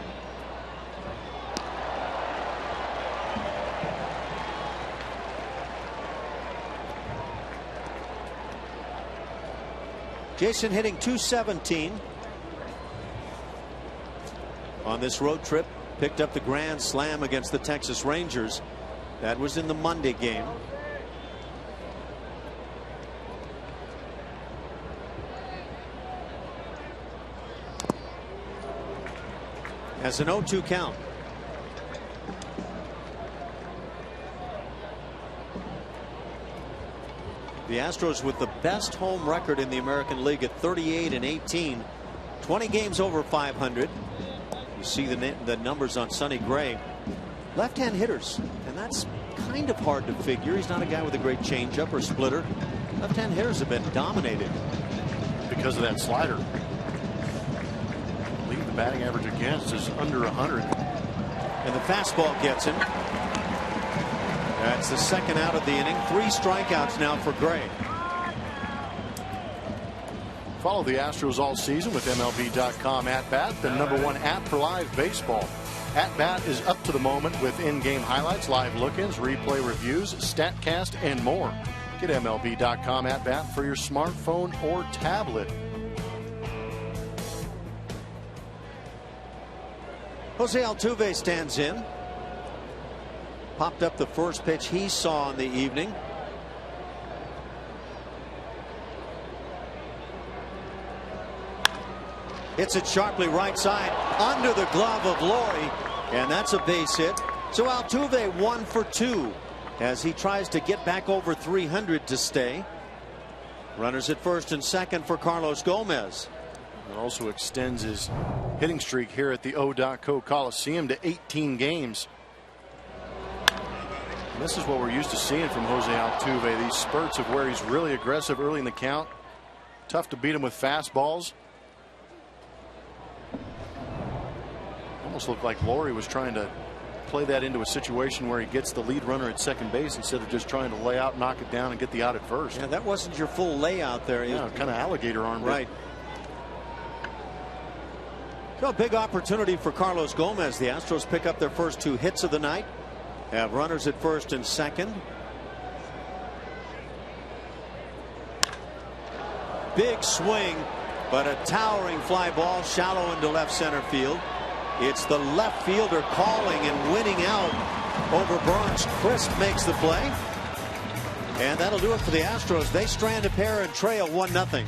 Jason hitting .217 on this road trip. Picked up the grand slam against the Texas Rangers. That was in the Monday game. As an 0-2 count. The Astros with the best home record in the American League at 38-18. 20 games over 500. You see the numbers on Sonny Gray. Left-hand hitters, and that's kind of hard to figure. He's not a guy with a great changeup or splitter. Left-hand hitters have been dominated because of that slider. I believe the batting average against is under 100. And the fastball gets him. That's the second out of the inning. 3 strikeouts now for Gray. Follow the Astros all season with MLB.com at bat, the #1 app for live baseball. At Bat is up to the moment with in-game highlights, live look-ins, replay reviews, StatCast, and more. Get MLB.com At Bat for your smartphone or tablet. Jose Altuve stands in. Popped up the first pitch he saw in the evening. Hits it sharply right side under the glove of Laurie, and that's a base hit. So Altuve 1 for 2 as he tries to get back over 300 to stay. Runners at first and second for Carlos Gomez. It also extends his hitting streak here at the HOU at OAK Coliseum to 18 games. And this is what we're used to seeing from Jose Altuve, these spurts of where he's really aggressive early in the count. Tough to beat him with fastballs. Almost looked like Laurie was trying to play that into a situation where he gets the lead runner at second base instead of just trying to lay out, knock it down, and get the out at first. Yeah, that wasn't your full layout there. Yeah, kind of alligator arm. Right. So a big opportunity for Carlos Gomez. The Astros pick up their first 2 hits of the night. Have runners at first and second. Big swing, but a towering fly ball shallow into left center field. It's the left fielder calling and winning out over Burns. Crisp makes the play. And that'll do it for the Astros. They strand a pair and trail 1-0.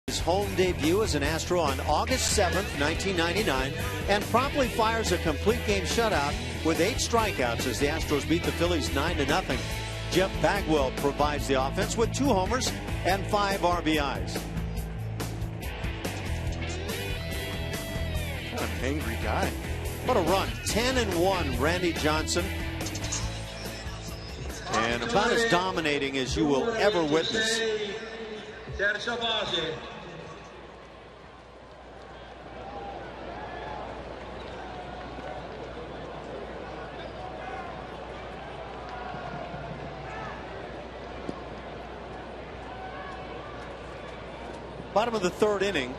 His home debut as an Astro on August 7th, 1999, and promptly fires a complete game shutout with 8 strikeouts as the Astros beat the Phillies 9-0. Jeff Bagwell provides the offense with 2 homers and 5 RBIs. What an angry guy. What a run. 10-1, Randy Johnson. And about as dominating as you will ever witness. Bottom of the 3rd inning.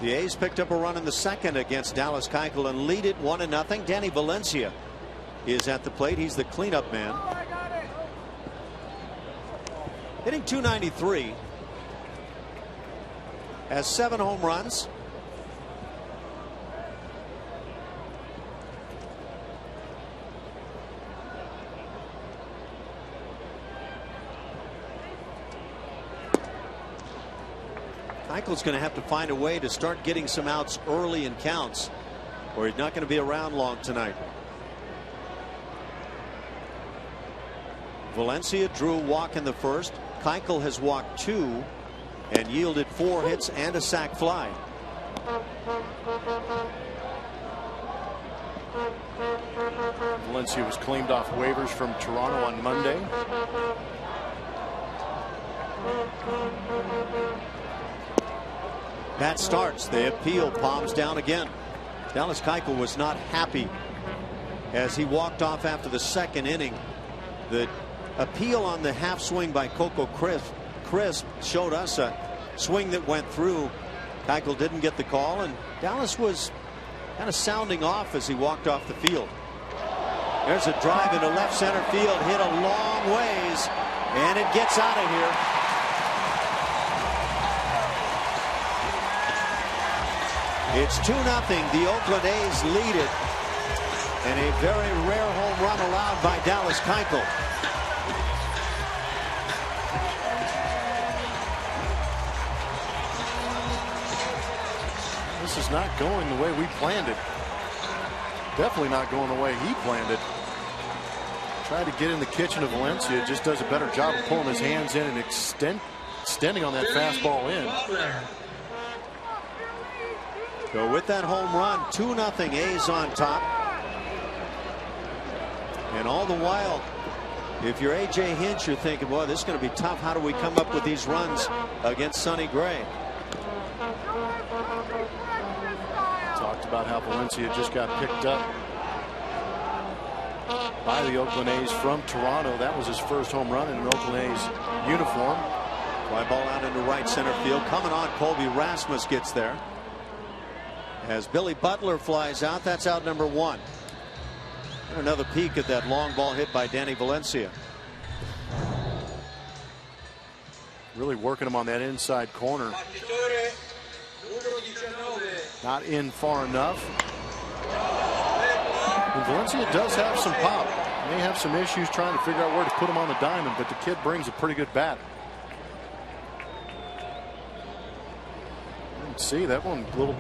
The A's picked up a run in the 2nd against Dallas Keuchel and lead it 1-0. Danny Valencia is at the plate. He's the cleanup man. Hitting .293. Has 7 home runs. Keuchel's going to have to find a way to start getting some outs early in counts, or he's not going to be around long tonight. Valencia drew a walk in the 1st. Keuchel has walked 2 and yielded 4 hits and a sac fly. Valencia was claimed off waivers from Toronto on Monday. That starts. They appeal. Palms down again. Dallas Keuchel was not happy as he walked off after the second inning. The appeal on the half swing by Coco Crisp showed us a swing that went through. Keuchel didn't get the call, and Dallas was kind of sounding off as he walked off the field. There's a drive into left center field, hit a long ways, and it gets out of here. It's 2-0. The Oakland A's lead it, and a very rare home run allowed by Dallas Keuchel. This is not going the way we planned it. Definitely not going the way he planned it. Tried to get in the kitchen of Valencia. Just does a better job of pulling his hands in and extending on that fastball in. So with that home run, 2-0, A's on top. And all the while, if you're A.J. Hinch, you're thinking, boy, this is going to be tough. How do we come up with these runs against Sonny Gray? Talked about how Valencia just got picked up by the Oakland A's from Toronto. That was his first home run in an Oakland A's uniform. Fly ball out into right center field. Coming on, Colby Rasmus gets there. As Billy Butler flies out, that's out number 1. And another peek at that long ball hit by Danny Valencia. Really working him on that inside corner. Not in far enough. And Valencia does have some pop. May have some issues trying to figure out where to put him on the diamond, but the kid brings a pretty good bat. You can see that one a little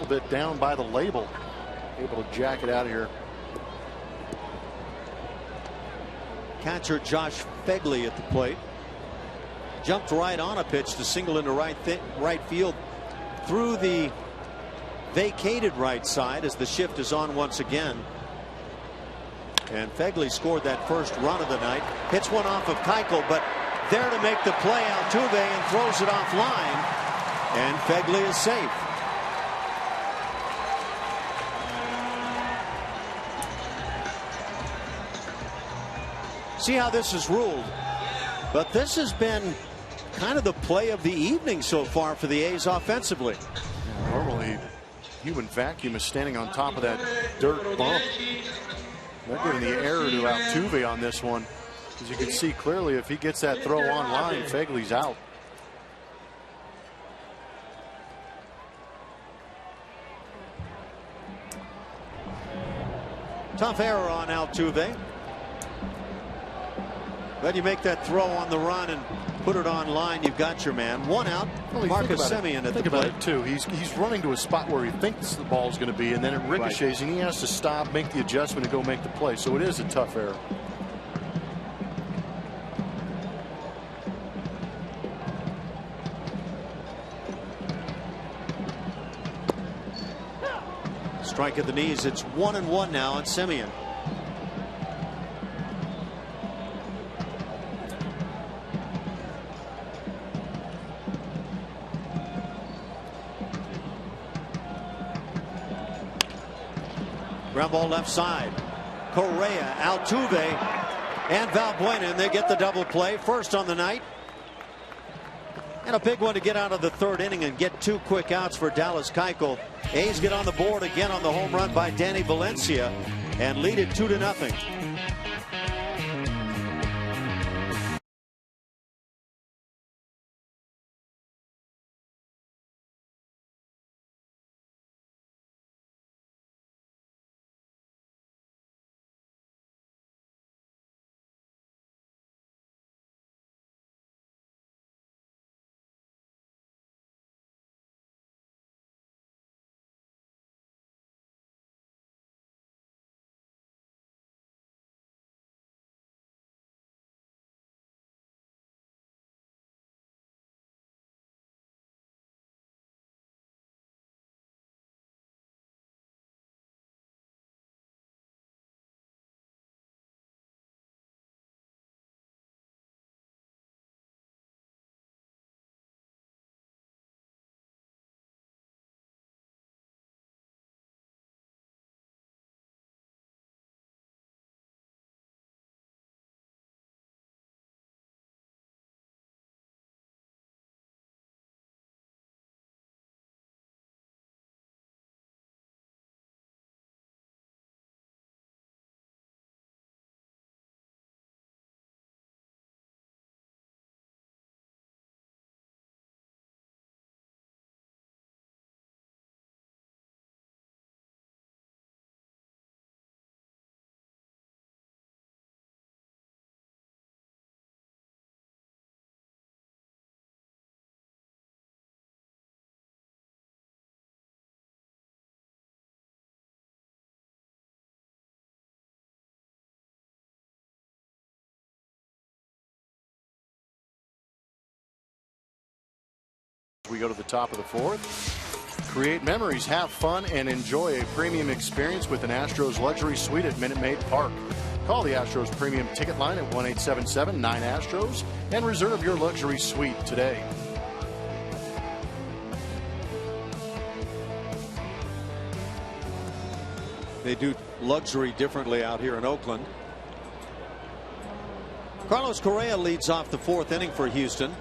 bit down by the label. Able to jack it out of here. Catcher Josh Fegley at the plate. Jumped right on a pitch to single into right field through the vacated right side as the shift is on once again. And Fegley scored that first run of the night. Hits one off of Keuchel, but there to make the play, Altuve, and throws it off line. And Fegley is safe. See how this is ruled. But this has been kind of the play of the evening so far for the A's offensively. Normally, human vacuum is standing on top of that dirt bump. They're giving the error to Altuve on this one. As you can see clearly, if he gets that throw on line, Fegley's out. Tough error on Altuve. But you make that throw on the run and put it on line, you've got your man. One out. Well, Marcus Semien at the plate. Think about it too. He's running to a spot where he thinks the ball's going to be, and then it ricochets, and he has to stop, make the adjustment, and go make the play. So it is a tough error. Strike at the knees. It's 1-1 now on Semien. Ground ball left side. Correa, Altuve, and Valbuena, and they get the double play. First on the night. And a big one to get out of the third inning and get 2 quick outs for Dallas Keuchel. A's get on the board again on the home run by Danny Valencia and lead it 2-0. We go to the top of the fourth. Create memories, have fun, and enjoy a premium experience with an Astros luxury suite at Minute Maid Park. Call the Astros premium ticket line at 1-877-9-ASTROS and reserve your luxury suite today. They do luxury differently out here in Oakland. Carlos Correa leads off the fourth inning for Houston.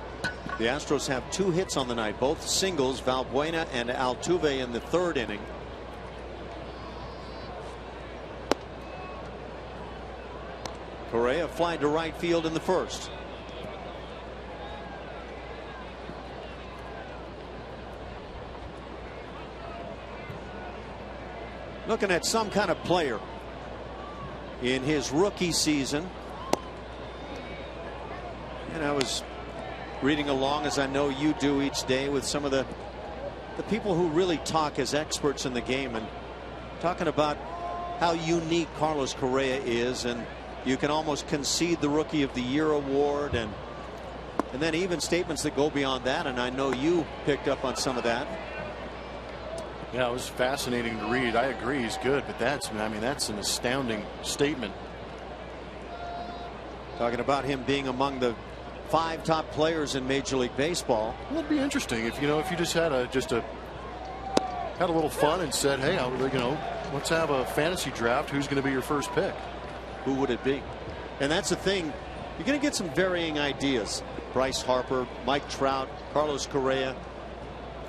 The Astros have 2 hits on the night, both singles, Valbuena and Altuve in the third inning. Correa flied to right field in the first. Looking at some kind of player in his rookie season. And I was reading along, as I know you do each day, with some of the people who really talk as experts in the game, and talking about how unique Carlos Correa is, and you can almost concede the Rookie of the Year award, and then even statements that go beyond that, and I know you picked up on some of that. Yeah, it was fascinating to read. I agree, he's good, but that's an astounding statement. Talking about him being among the 5 top players in Major League Baseball. Well, it'd be interesting if you just had a little fun and said, hey, let's have a fantasy draft. Who's going to be your first pick? Who would it be? And that's the thing. You're going to get some varying ideas. Bryce Harper, Mike Trout, Carlos Correa,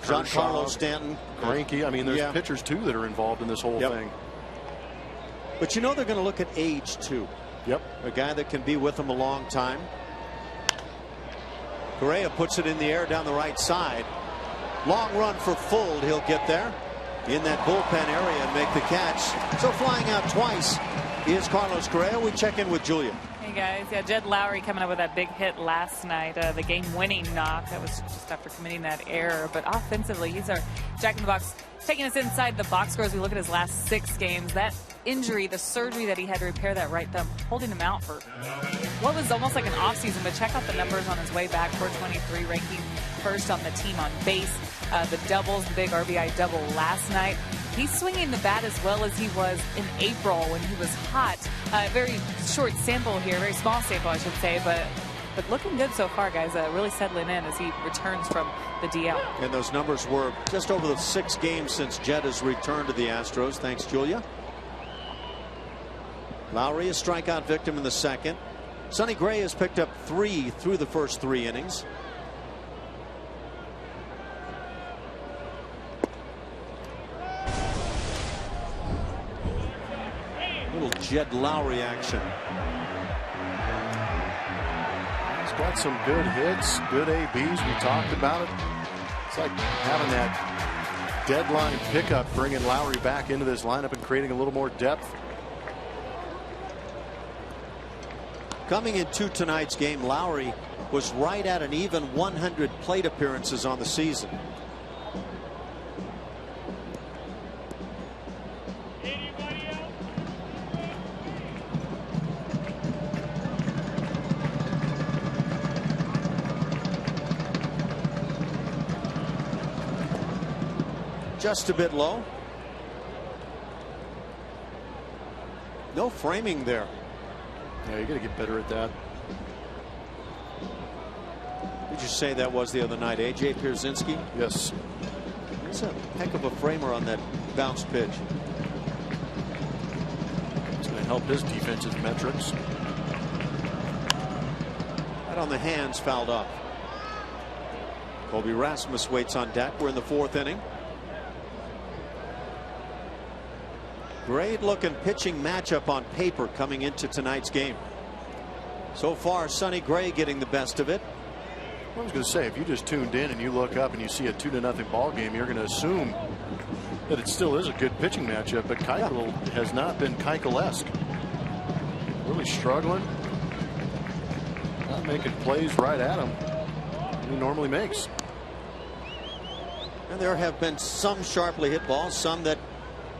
Giancarlo Stanton, Greinke. I mean, there's pitchers too that are involved in this whole thing. But they're going to look at age too. Yep. A guy that can be with them a long time. Correa puts it in the air down the right side. Long run for Fuld. He'll get there in that bullpen area and make the catch. So flying out twice is Carlos Correa. We check in with Julia. Hey guys, yeah, Jed Lowry coming up with that big hit last night, the game-winning knock. That was just after committing that error. But offensively, he's our Jack in the Box, taking us inside the box score as we look at his last 6 games. That injury, the surgery that he had to repair that right thumb, holding him out for what was almost like an offseason. But check out the numbers on his way back. 423, ranking first on the team on base. The doubles, the big RBI double last night. He's swinging the bat as well as he was in April when he was hot. Very short sample here, very small sample, I should say, but looking good so far, guys. Really settling in as he returns from the DL. And those numbers were just over the 6 games since Jed has returned to the Astros. Thanks, Julia. Lowry, a strikeout victim in the second. Sonny Gray has picked up 3 through the first 3 innings. Little Jed Lowry action. He's got some good hits, good ABs. We talked about it. It's like having that deadline pickup, bringing Lowry back into this lineup and creating a little more depth. Coming into tonight's game, Lowry was right at an even 100 plate appearances on the season. Just a bit low. No framing there. Yeah, you got to get better at that. Did you say that was the other night, A.J. Pierzynski? Yes. He's a heck of a framer on that bounce pitch. It's going to help his defensive metrics. Right on the hands, fouled off. Colby Rasmus waits on deck. We're in the 4th inning. Great looking pitching matchup on paper coming into tonight's game. So far, Sonny Gray getting the best of it. I was going to say, if you just tuned in and you look up and you see a 2-0 ball game, you're going to assume that it still is a good pitching matchup. But Keuchel has not been Keuchel-esque. Really struggling. Not making plays right at him he normally makes. And there have been some sharply hit balls, some that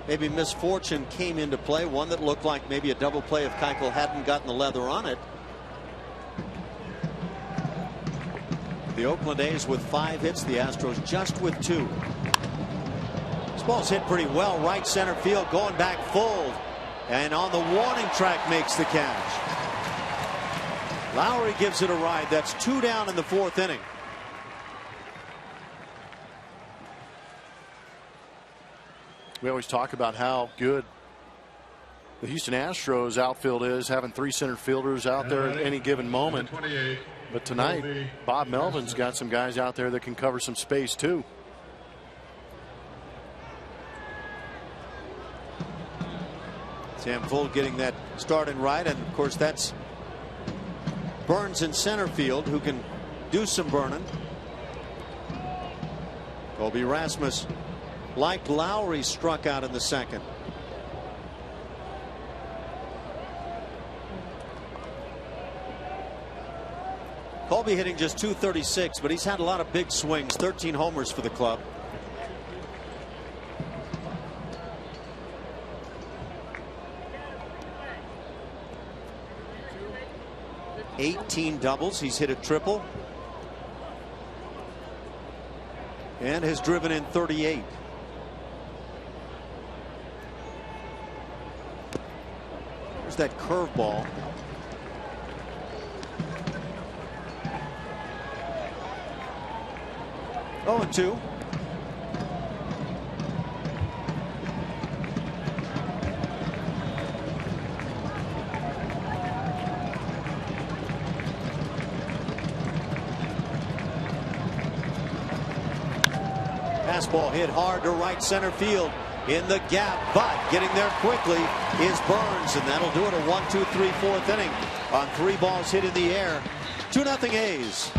maybe misfortune came into play. One that looked like maybe a double play if Keuchel hadn't gotten the leather on it. The Oakland A's with 5 hits, the Astros just with 2. This ball's hit pretty well, right center field, going back full, and on the warning track makes the catch. Lowry gives it a ride. That's 2 down in the 4th inning. We always talk about how good the Houston Astros outfield is, having 3 center fielders out there at any given moment. But tonight, Bob Melvin's got some guys out there that can cover some space too. Sam Fuld getting that starting right, and of course that's Burns in center field, who can do some burning. Colby Rasmus, like Lowry, struck out in the 2nd. Colby hitting just .236, but he's had a lot of big swings, 13 homers for the club. '18 doubles. He's hit a triple and has driven in 38. There's that curveball. Oh, and 2. Fastball hit hard to right center field in the gap, but getting there quickly is Burns, and that'll do it. A 1-2-3 4th inning on 3 balls hit in the air. 2-0 A's.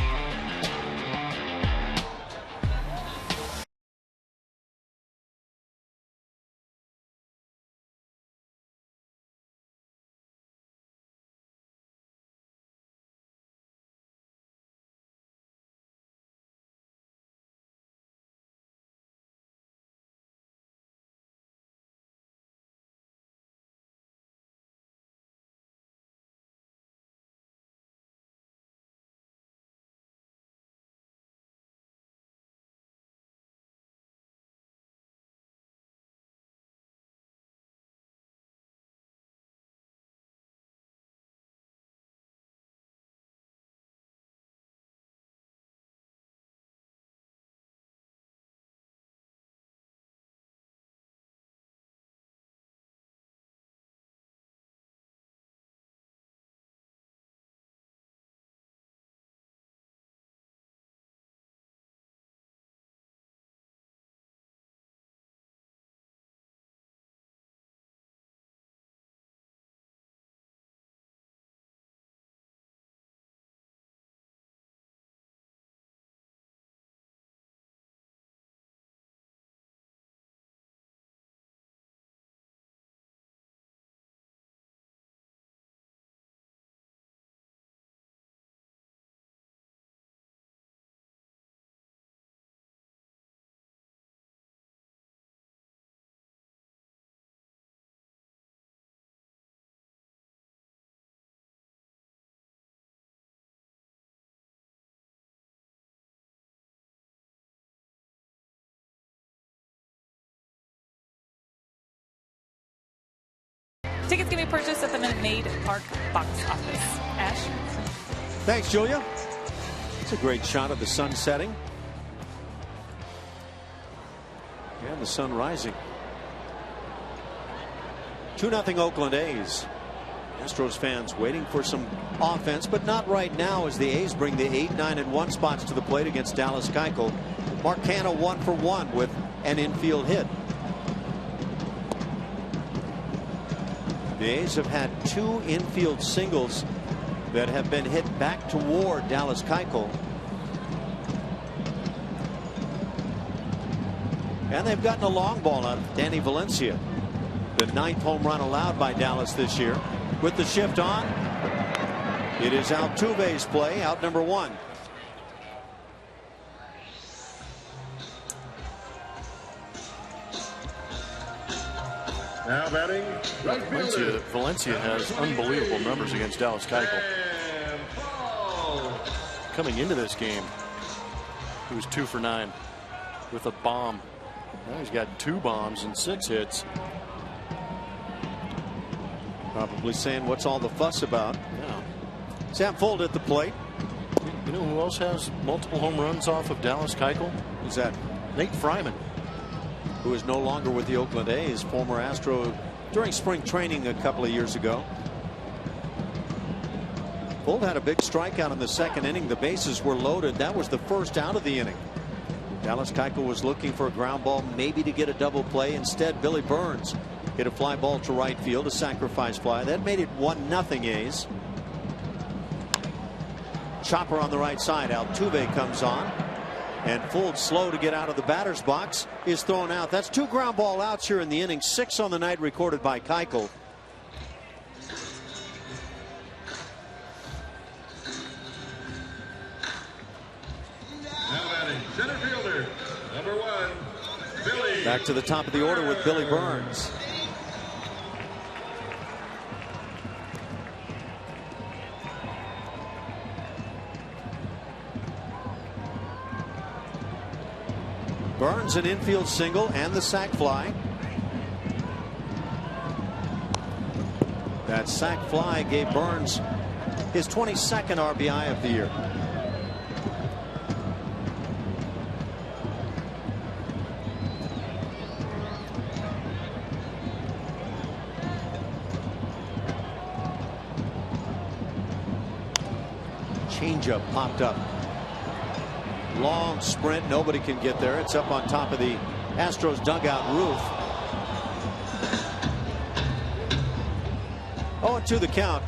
Tickets can be purchased at the Minute Maid Park box office. Ash? Thanks, Julia. It's a great shot of the sun setting and the sun rising. 2-0 Oakland A's. Astros fans waiting for some offense, but not right now, as the A's bring the 8, 9, and 1 spots to the plate against Dallas Keuchel. Mark Canha 1 for 1 with an infield hit. The A's have had 2 infield singles that have been hit back toward Dallas Keuchel. And they've gotten a long ball out of Danny Valencia, the 9th home run allowed by Dallas this year. With the shift on, it is Altuve's play, out number 1. Now batting, right fielder. Valencia has unbelievable numbers against Dallas Keuchel. Coming into this game, He was 2 for 9 with a bomb. Now he's got 2 bombs and 6 hits. Probably saying, what's all the fuss about? Yeah. Sam Fuld at the plate. You know who else has multiple home runs off of Dallas Keuchel? Who's that? Nate Fryman, who is no longer with the Oakland A's, former Astro during spring training a couple of years ago. Fuld had a big strikeout in the second inning. The bases were loaded. That was the first out of the inning. Dallas Keuchel was looking for a ground ball, maybe to get a double play. Instead, Billy Burns hit a fly ball to right field, a sacrifice fly. That made it 1-0 A's. Chopper on the right side. Altuve comes on. And Fuld, slow to get out of the batter's box, is thrown out. That's 2 ground ball outs here in the inning. 6 on the night recorded by Keuchel. Now batting, center fielder, number 1, Billy. Back to the top of the order with Billy Burns. Burns an infield single and the sac fly. That sac fly gave Burns his 22nd RBI of the year. Changeup popped up. Long sprint. Nobody can get there. It's up on top of the Astros dugout roof. 0-2 the count.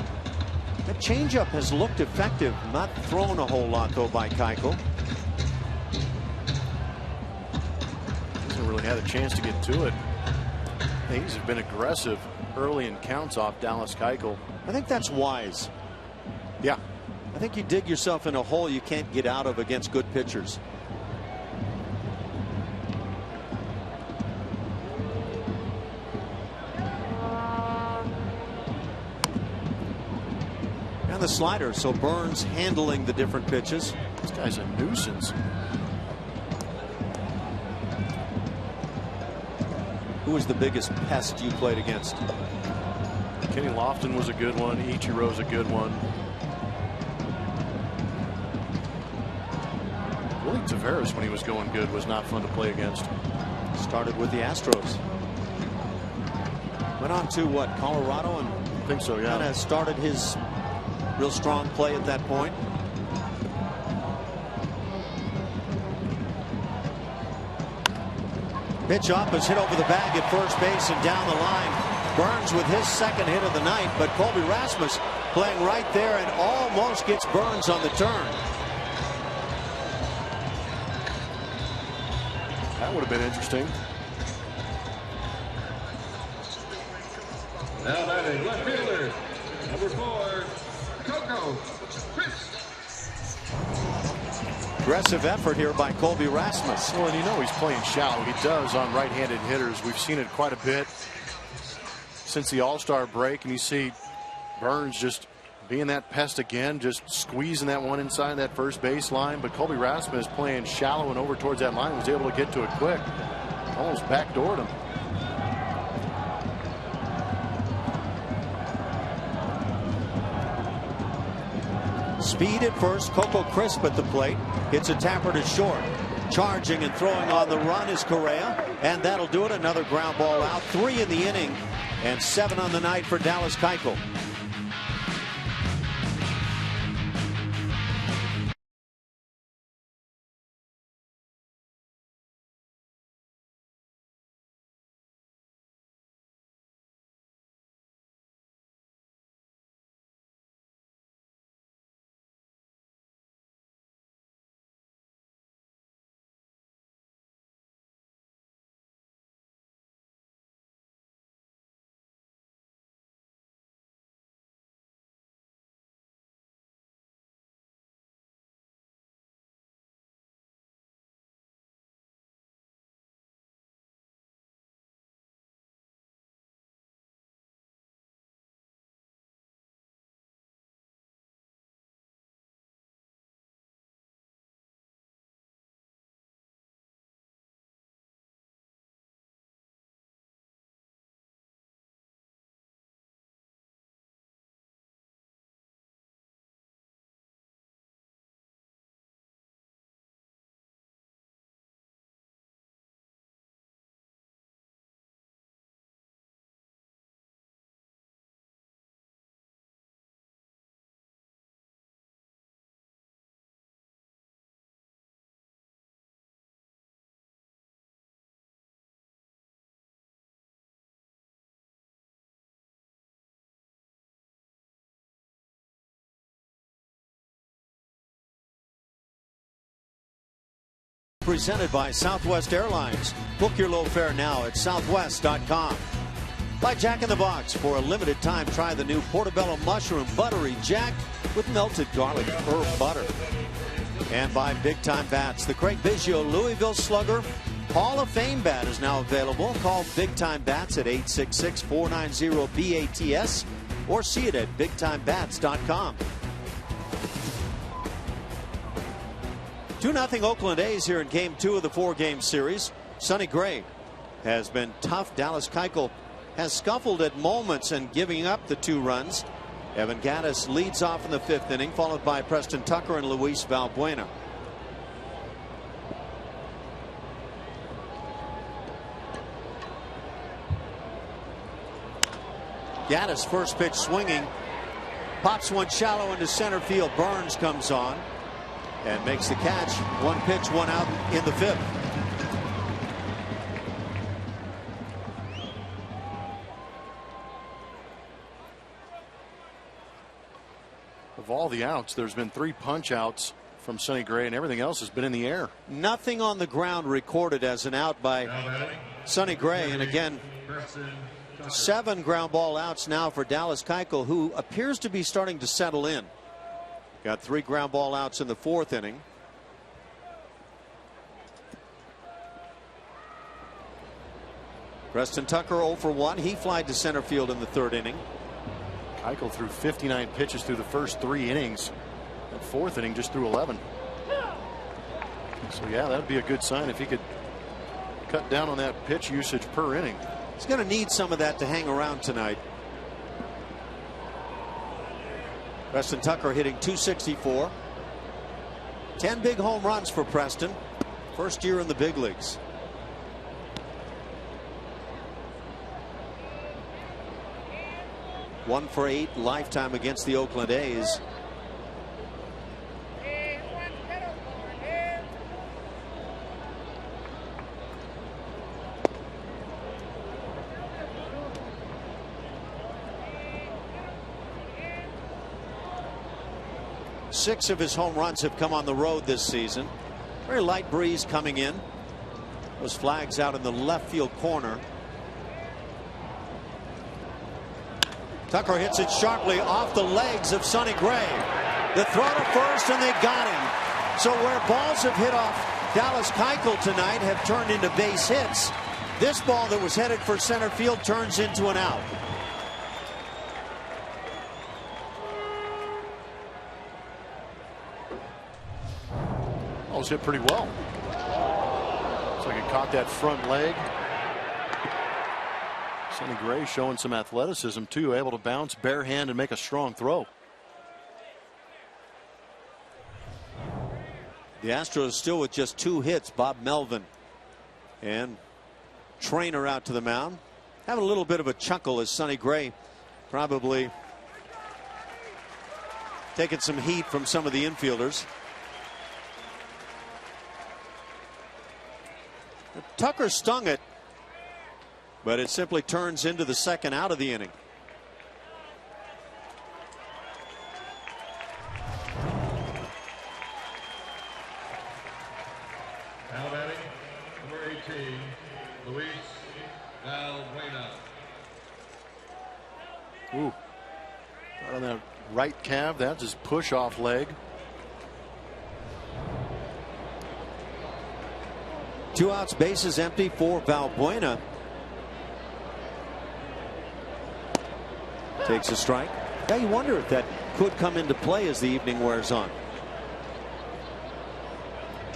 The changeup has looked effective. Not thrown a whole lot, though, by Keuchel. Hasn't really had a chance to get to it. Things have been aggressive early in counts off Dallas Keuchel. I think that's wise. Yeah. I think you dig yourself in a hole you can't get out of against good pitchers. And the slider, so Burns handling the different pitches. This guy's a nuisance. Who was the biggest pest you played against? Kenny Lofton was a good one. Ichiro's a good one. Willie Taveras, when he was going good, was not fun to play against. Started with the Astros. Went on to what, Colorado, and I think so, yeah. kind of started his real strong play at that point. Pitch up is hit over the bag at first base and down the line. Burns with his second hit of the night, but Colby Rasmus playing right there and almost gets Burns on the turn. That would have been interesting. Now batting, left fielder, number 4, Coco Chris. Aggressive effort here by Colby Rasmus. Well, and you know he's playing shallow. He does on right-handed hitters. We've seen it quite a bit since the All-Star break, and you see Burns just being that pest again, just squeezing that one inside that first base line. But Colby Rasmus playing shallow and over towards that line, was able to get to it quick. Almost backdoored him. Speed at first. Coco Crisp at the plate. Hits a tapper to short. Charging and throwing on the run is Correa. And that'll do it. Another ground ball out. 3 in the inning. And 7 on the night for Dallas Keuchel. presented by Southwest Airlines. Book your low fare now at southwest.com. By Jack in the Box. For a limited time, try the new Portobello Mushroom Buttery Jack with melted garlic herb butter. And by Big Time Bats. The Craig Biggio Louisville Slugger Hall of Fame bat is now available. Call Big Time Bats at 866-490-BATS or see it at bigtimebats.com. 2-0 Oakland A's here in Game 2 of the 4-game series. Sonny Gray has been tough. Dallas Keuchel has scuffled at moments and giving up the 2 runs. Evan Gattis leads off in the 5th inning, followed by Preston Tucker and Luis Valbuena. Gattis first pitch swinging, pops one shallow into center field. Burns comes on and makes the catch. 1 pitch, 1 out in the 5th. Of all the outs, there's been 3 punch outs from Sonny Gray, and everything else has been in the air. Nothing on the ground recorded as an out by Sonny Gray. And again, 7 ground ball outs now for Dallas Keuchel, who appears to be starting to settle in. Got 3 ground ball outs in the 4th inning. Preston Tucker 0 for 1. He flied to center field in the 3rd inning. Keuchel threw 59 pitches through the first 3 innings. That 4th inning just threw 11. So yeah, that'd be a good sign if he could cut down on that pitch usage per inning. He's going to need some of that to hang around tonight. Preston Tucker hitting .264. 10 big home runs for Preston. First year in the big leagues. One for 8 lifetime against the Oakland A's. Six of his home runs have come on the road this season. Very light breeze coming in. Those flags out in the left field corner. Tucker hits it sharply off the legs of Sonny Gray. The throw to first, and they got him. So where balls have hit off Dallas Keuchel tonight have turned into base hits. This ball that was headed for center field turns into an out. That was hit pretty well. Looks like it caught that front leg. Sonny Gray showing some athleticism too, able to bounce bare hand and make a strong throw. The Astros still with just 2 hits. Bob Melvin and Trainer out to the mound. Having a little bit of a chuckle as Sonny Gray probably taking some heat from some of the infielders. Tucker stung it, but it simply turns into the 2nd out of the inning. Now batting, number 18, Luis Valbuena. Ooh. Right on that right calf. That's his push-off leg. 2 outs, bases empty for Valbuena. Takes a strike. Yeah, you wonder if that could come into play as the evening wears on.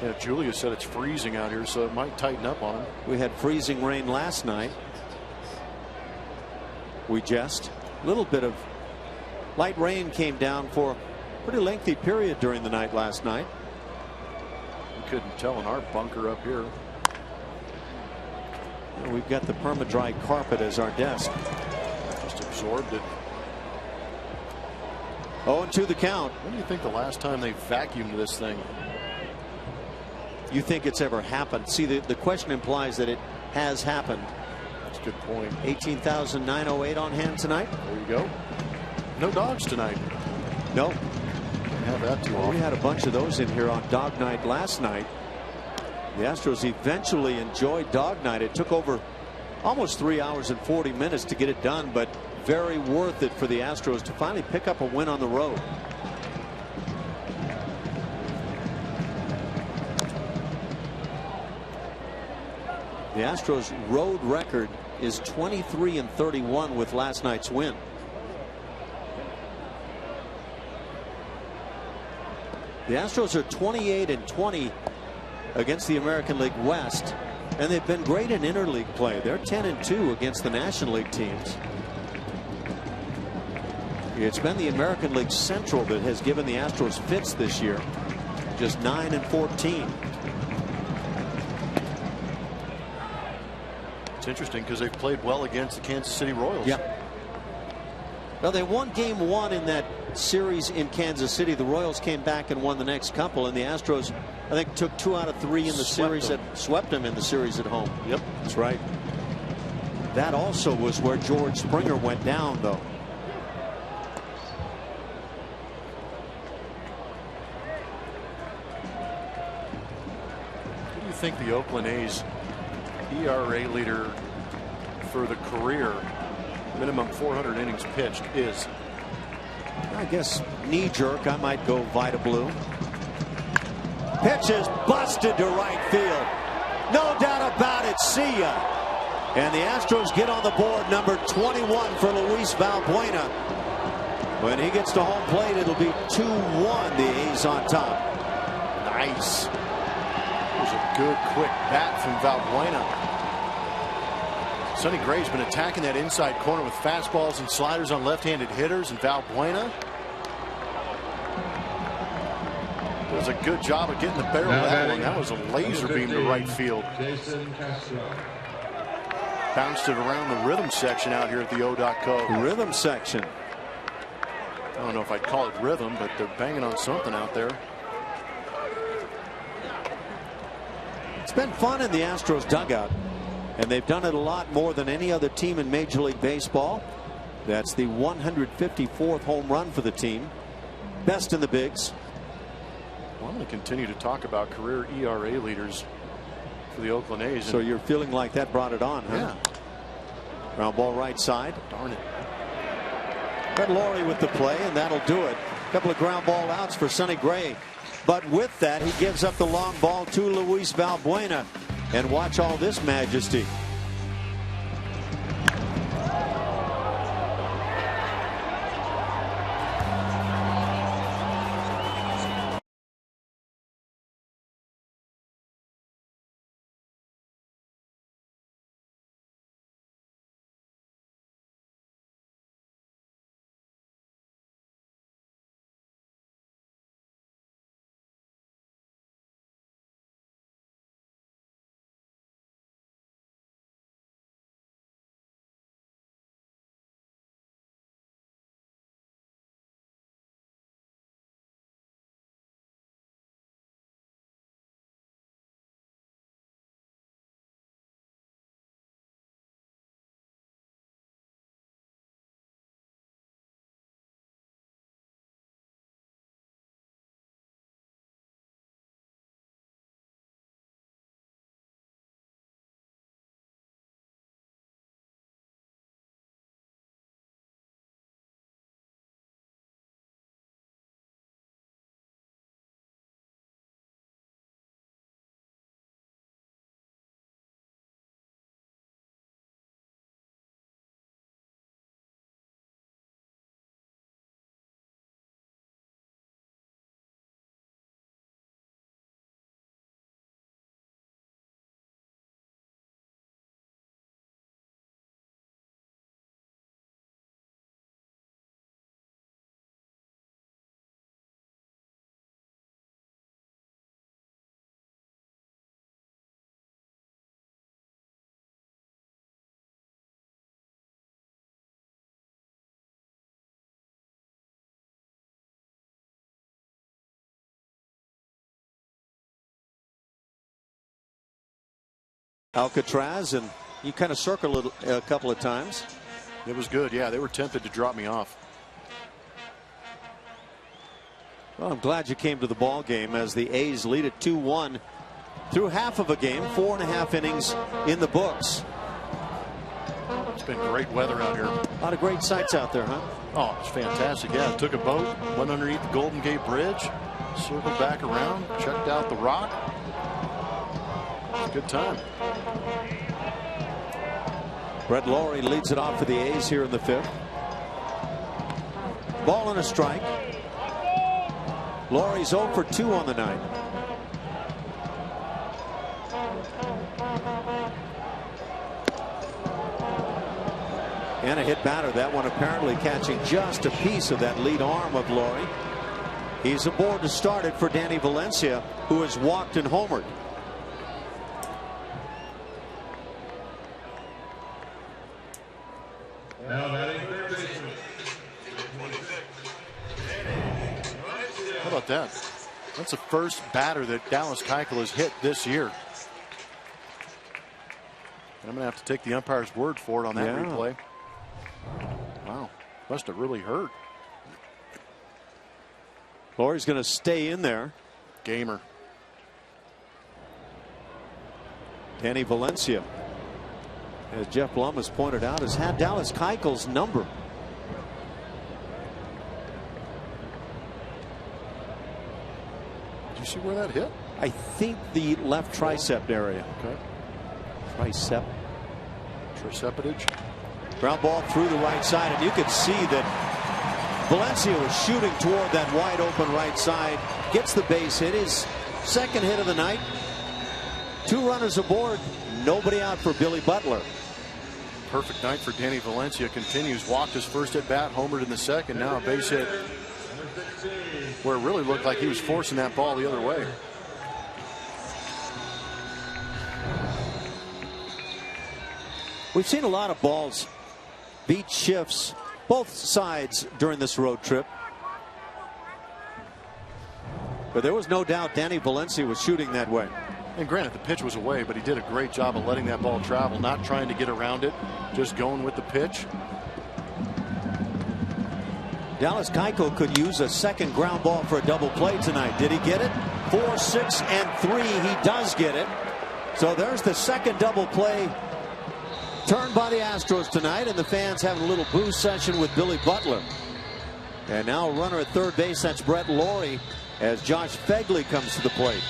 Yeah, Julia said it's freezing out here, so it might tighten up on him. We had freezing rain last night. We jest. A little bit of light rain came down for a pretty lengthy period during the night last night. You couldn't tell in our bunker up here. We've got the perma-dry carpet as our desk. Just absorbed it. 0-2 the count. When do you think the last time they vacuumed this thing? You think it's ever happened? See, the question implies that it has happened. That's a good point. 18,908 on hand tonight. There you go. No dogs tonight. No. Didn't have that too often. We had a bunch of those in here on dog night last night. The Astros eventually enjoyed dog night. It took over almost 3 hours and 40 minutes to get it done, but very worth it for the Astros to finally pick up a win on the road. The Astros road record is 23-31 with last night's win. The Astros are 28-20 against the American League West, and they've been great in interleague play. They're 10-2 against the National League teams. It's been the American League Central that has given the Astros fits this year. Just 9-14. It's interesting because they've played well against the Kansas City Royals. Yeah. Well, they won game 1 in that series in Kansas City. The Royals came back and won the next couple, and the Astros, I think, took 2 out of 3 in the series that swept them in the series at home. Yep, that's right. That also was where George Springer went down, though. What do you think the Oakland A's ERA leader for the career, minimum 400 innings pitched, is? I guess knee jerk, I might go Vita Blue. Pitch is busted to right field. No doubt about it. See ya. And the Astros get on the board, number 21 for Luis Valbuena. When he gets to home plate, it'll be 2-1. The A's on top. Nice. That was a good, quick bat from Valbuena. Sonny Gray's been attacking that inside corner with fastballs and sliders on left-handed hitters, and Valbuena does a good job of getting the barrel of that one. That was a laser beam to right field. Bounced it around the rhythm section out here at the O.co. Rhythm section. I don't know if I'd call it rhythm, but they're banging on something out there. It's been fun in the Astros dugout, and they've done it a lot more than any other team in Major League Baseball. That's the 154th home run for the team. Best in the bigs. Well, I'm going to continue to talk about career ERA leaders for the Oakland A's. So you're feeling like that brought it on, huh? Yeah. Ground ball right side. Darn it. Fred Laurie with the play, and that'll do it. A couple of ground ball outs for Sonny Gray. But with that, he gives up the long ball to Luis Valbuena. And watch all this majesty. Alcatraz, and you kind of circle it a couple of times. It was good. Yeah, they were tempted to drop me off. Well, I'm glad you came to the ball game as the A's lead at 2-1 through half of a game, 4.5 innings in the books. It's been great weather out here. A lot of great sights out there, huh? Oh, it's fantastic. Yeah, took a boat, went underneath the Golden Gate Bridge, circled back around, checked out the Rock. It's a good time. Brett Lawrie leads it off for the A's here in the 5th. Ball and a strike. Laurie's 0 for 2 on the night. And a hit batter. That one apparently catching just a piece of that lead arm of Lawrie. He's aboard to start it for Danny Valencia, who has walked and homered. How about that? That's the first batter that Dallas Keuchel has hit this year. I'm going to have to take the umpire's word for it on that replay. Wow, must have really hurt. Laurie's going to stay in there. Gamer. Danny Valencia, as Jeff Blum has pointed out, has had Dallas Keuchel's number. Did you see where that hit? I think the left tricep area. Okay. Tricepitage. Ground ball through the right side, and you could see that Valencia was shooting toward that wide open right side. Gets the base hit, his second hit of the night. 2 runners aboard, nobody out for Billy Butler. Perfect night for Danny Valencia. Continues, walked his first at bat, homered in the second. Now a base hit where it really looked like he was forcing that ball the other way. We've seen a lot of balls beat shifts both sides during this road trip. But there was no doubt Danny Valencia was shooting that way. And granted, the pitch was away, but he did a great job of letting that ball travel, not trying to get around it, just going with the pitch. Dallas Keuchel could use a second ground ball for a double play tonight. Did he get it? 4, 6, and 3. He does get it. So there's the second double play turned by the Astros tonight, and the fans having a little boo session with Billy Butler. And now a runner at third base, that's Brett Lawrie, as Josh Phegley comes to the plate.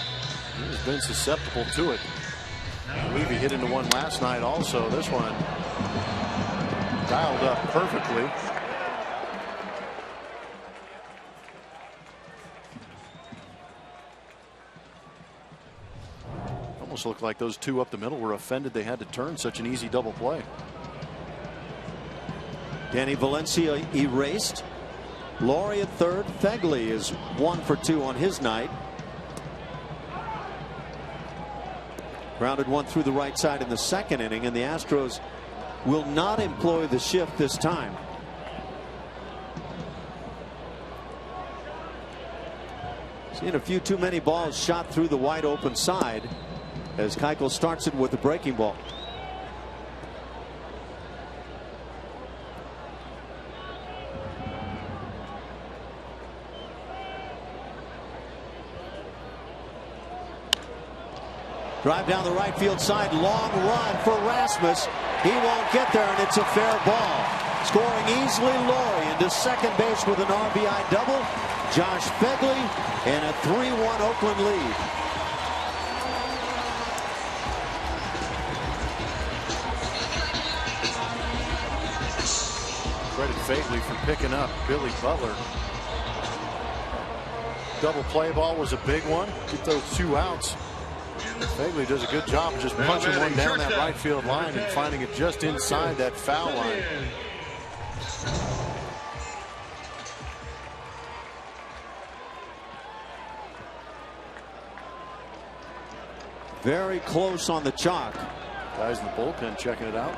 He's been susceptible to it. I believe he hit into one last night also. This one dialed up perfectly. Almost looked like those two up the middle were offended they had to turn such an easy double play. Danny Valencia erased. Lawrie at third. Phegley is 1 for 2 on his night. Grounded one through the right side in the second inning, and the Astros will not employ the shift this time. Seeing a few too many balls shot through the wide open side as Keuchel starts it with the breaking ball. Drive down the right field side, long run for Rasmus. He won't get there, and it's a fair ball. Scoring easily, Lawrie into second base with an RBI double. Josh Phegley, and a 3-1 Oakland lead. Credit Phegley for picking up Billy Butler. Double play ball was a big one. Get those 2 outs. Phegley does a good job of just punching one down that right field line and finding it just inside that foul line. Very close on the chalk. Guys in the bullpen checking it out.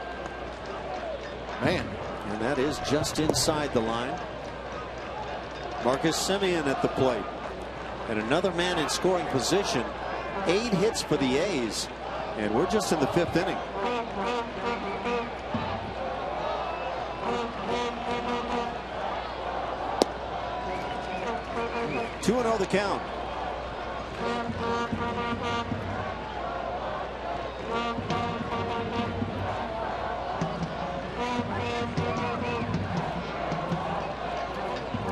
Man. And that is just inside the line. Marcus Semien at the plate. And another man in scoring position. 8 hits for the A's, and we're just in the 5th inning.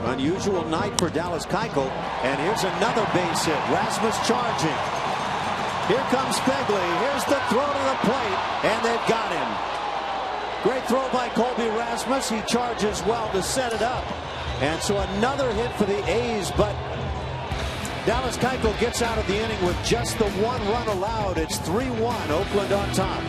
Unusual night for Dallas Keuchel, and here's another base hit. Rasmus charging. Here comes Begley. Here's the throw to the plate, and they've got him. Great throw by Colby Rasmus. He charges well to set it up. And so another hit for the A's, but Dallas Keuchel gets out of the inning with just the one run allowed. It's 3-1, Oakland on top.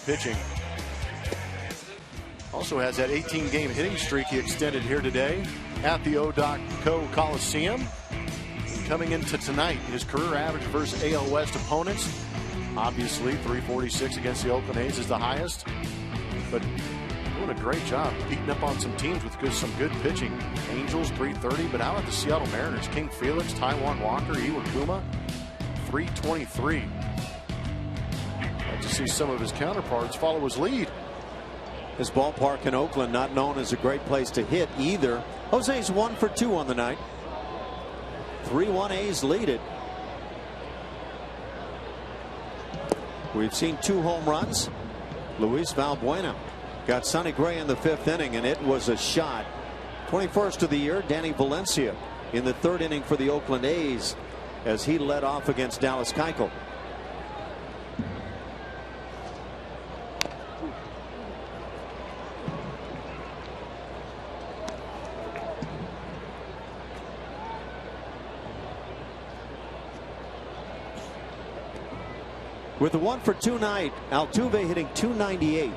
Pitching. Also has that 18-game hitting streak he extended here today at the HOU at OAK Coliseum. Coming into tonight, his career average versus AL West opponents, obviously 346 against the Oakland A's is the highest, but doing a great job beating up on some teams with some good pitching. Angels 330, but out at the Seattle Mariners, King Felix, Taijuan Walker, Iwakuma 323. To see some of his counterparts follow his lead. His ballpark in Oakland not known as a great place to hit either. Jose's 1 for 2 on the night. 3-1 A's lead it. We've seen 2 home runs. Luis Valbuena got Sonny Gray in the 5th inning, and it was a shot. 21st of the year, Danny Valencia in the 3rd inning for the Oakland A's as he led off against Dallas Keuchel. With the 1 for 2 night, Altuve hitting .298.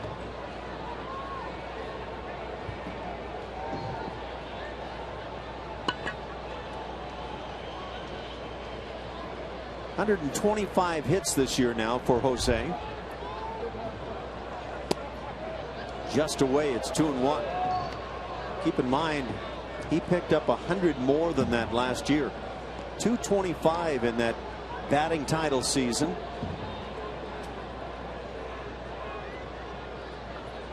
...125 hits this year now for Jose. Just away, it's 2-1. Keep in mind, he picked up 100 more than that last year. 225 in that batting title season.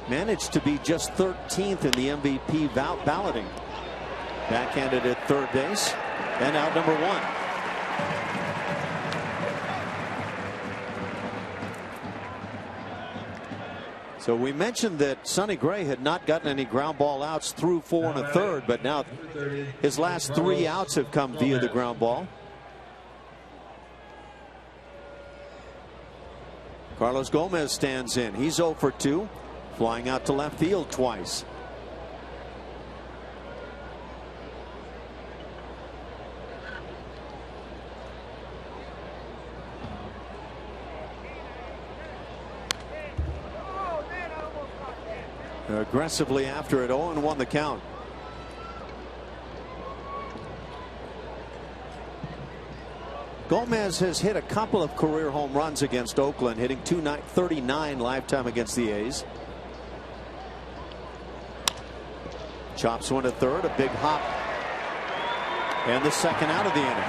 Managed to be just 13th in the MVP balloting. Backhanded at third base, and out number 1. So we mentioned that Sonny Gray had not gotten any ground ball outs through 4 1/3, but now his last 3 outs have come via the ground ball. Carlos Gomez stands in. He's 0 for 2. Flying out to left field twice. Aggressively after it. 0-1 the count. Gomez has hit a couple of career home runs against Oakland, hitting .239 lifetime against the A's. Chops one to third, a big hop, and the second out of the inning.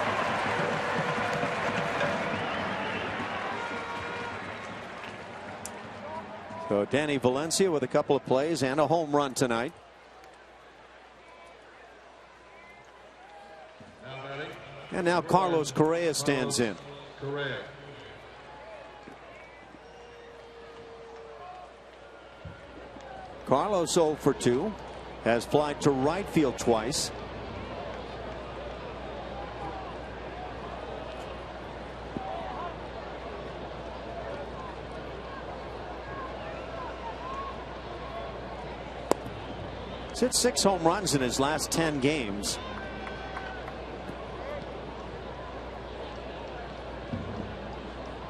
So Danny Valencia with a couple of plays and a home run tonight. And now Carlos Correa stands in. Carlos 0 for 2. Has flied to right field twice. He's hit 6 home runs in his last 10 games.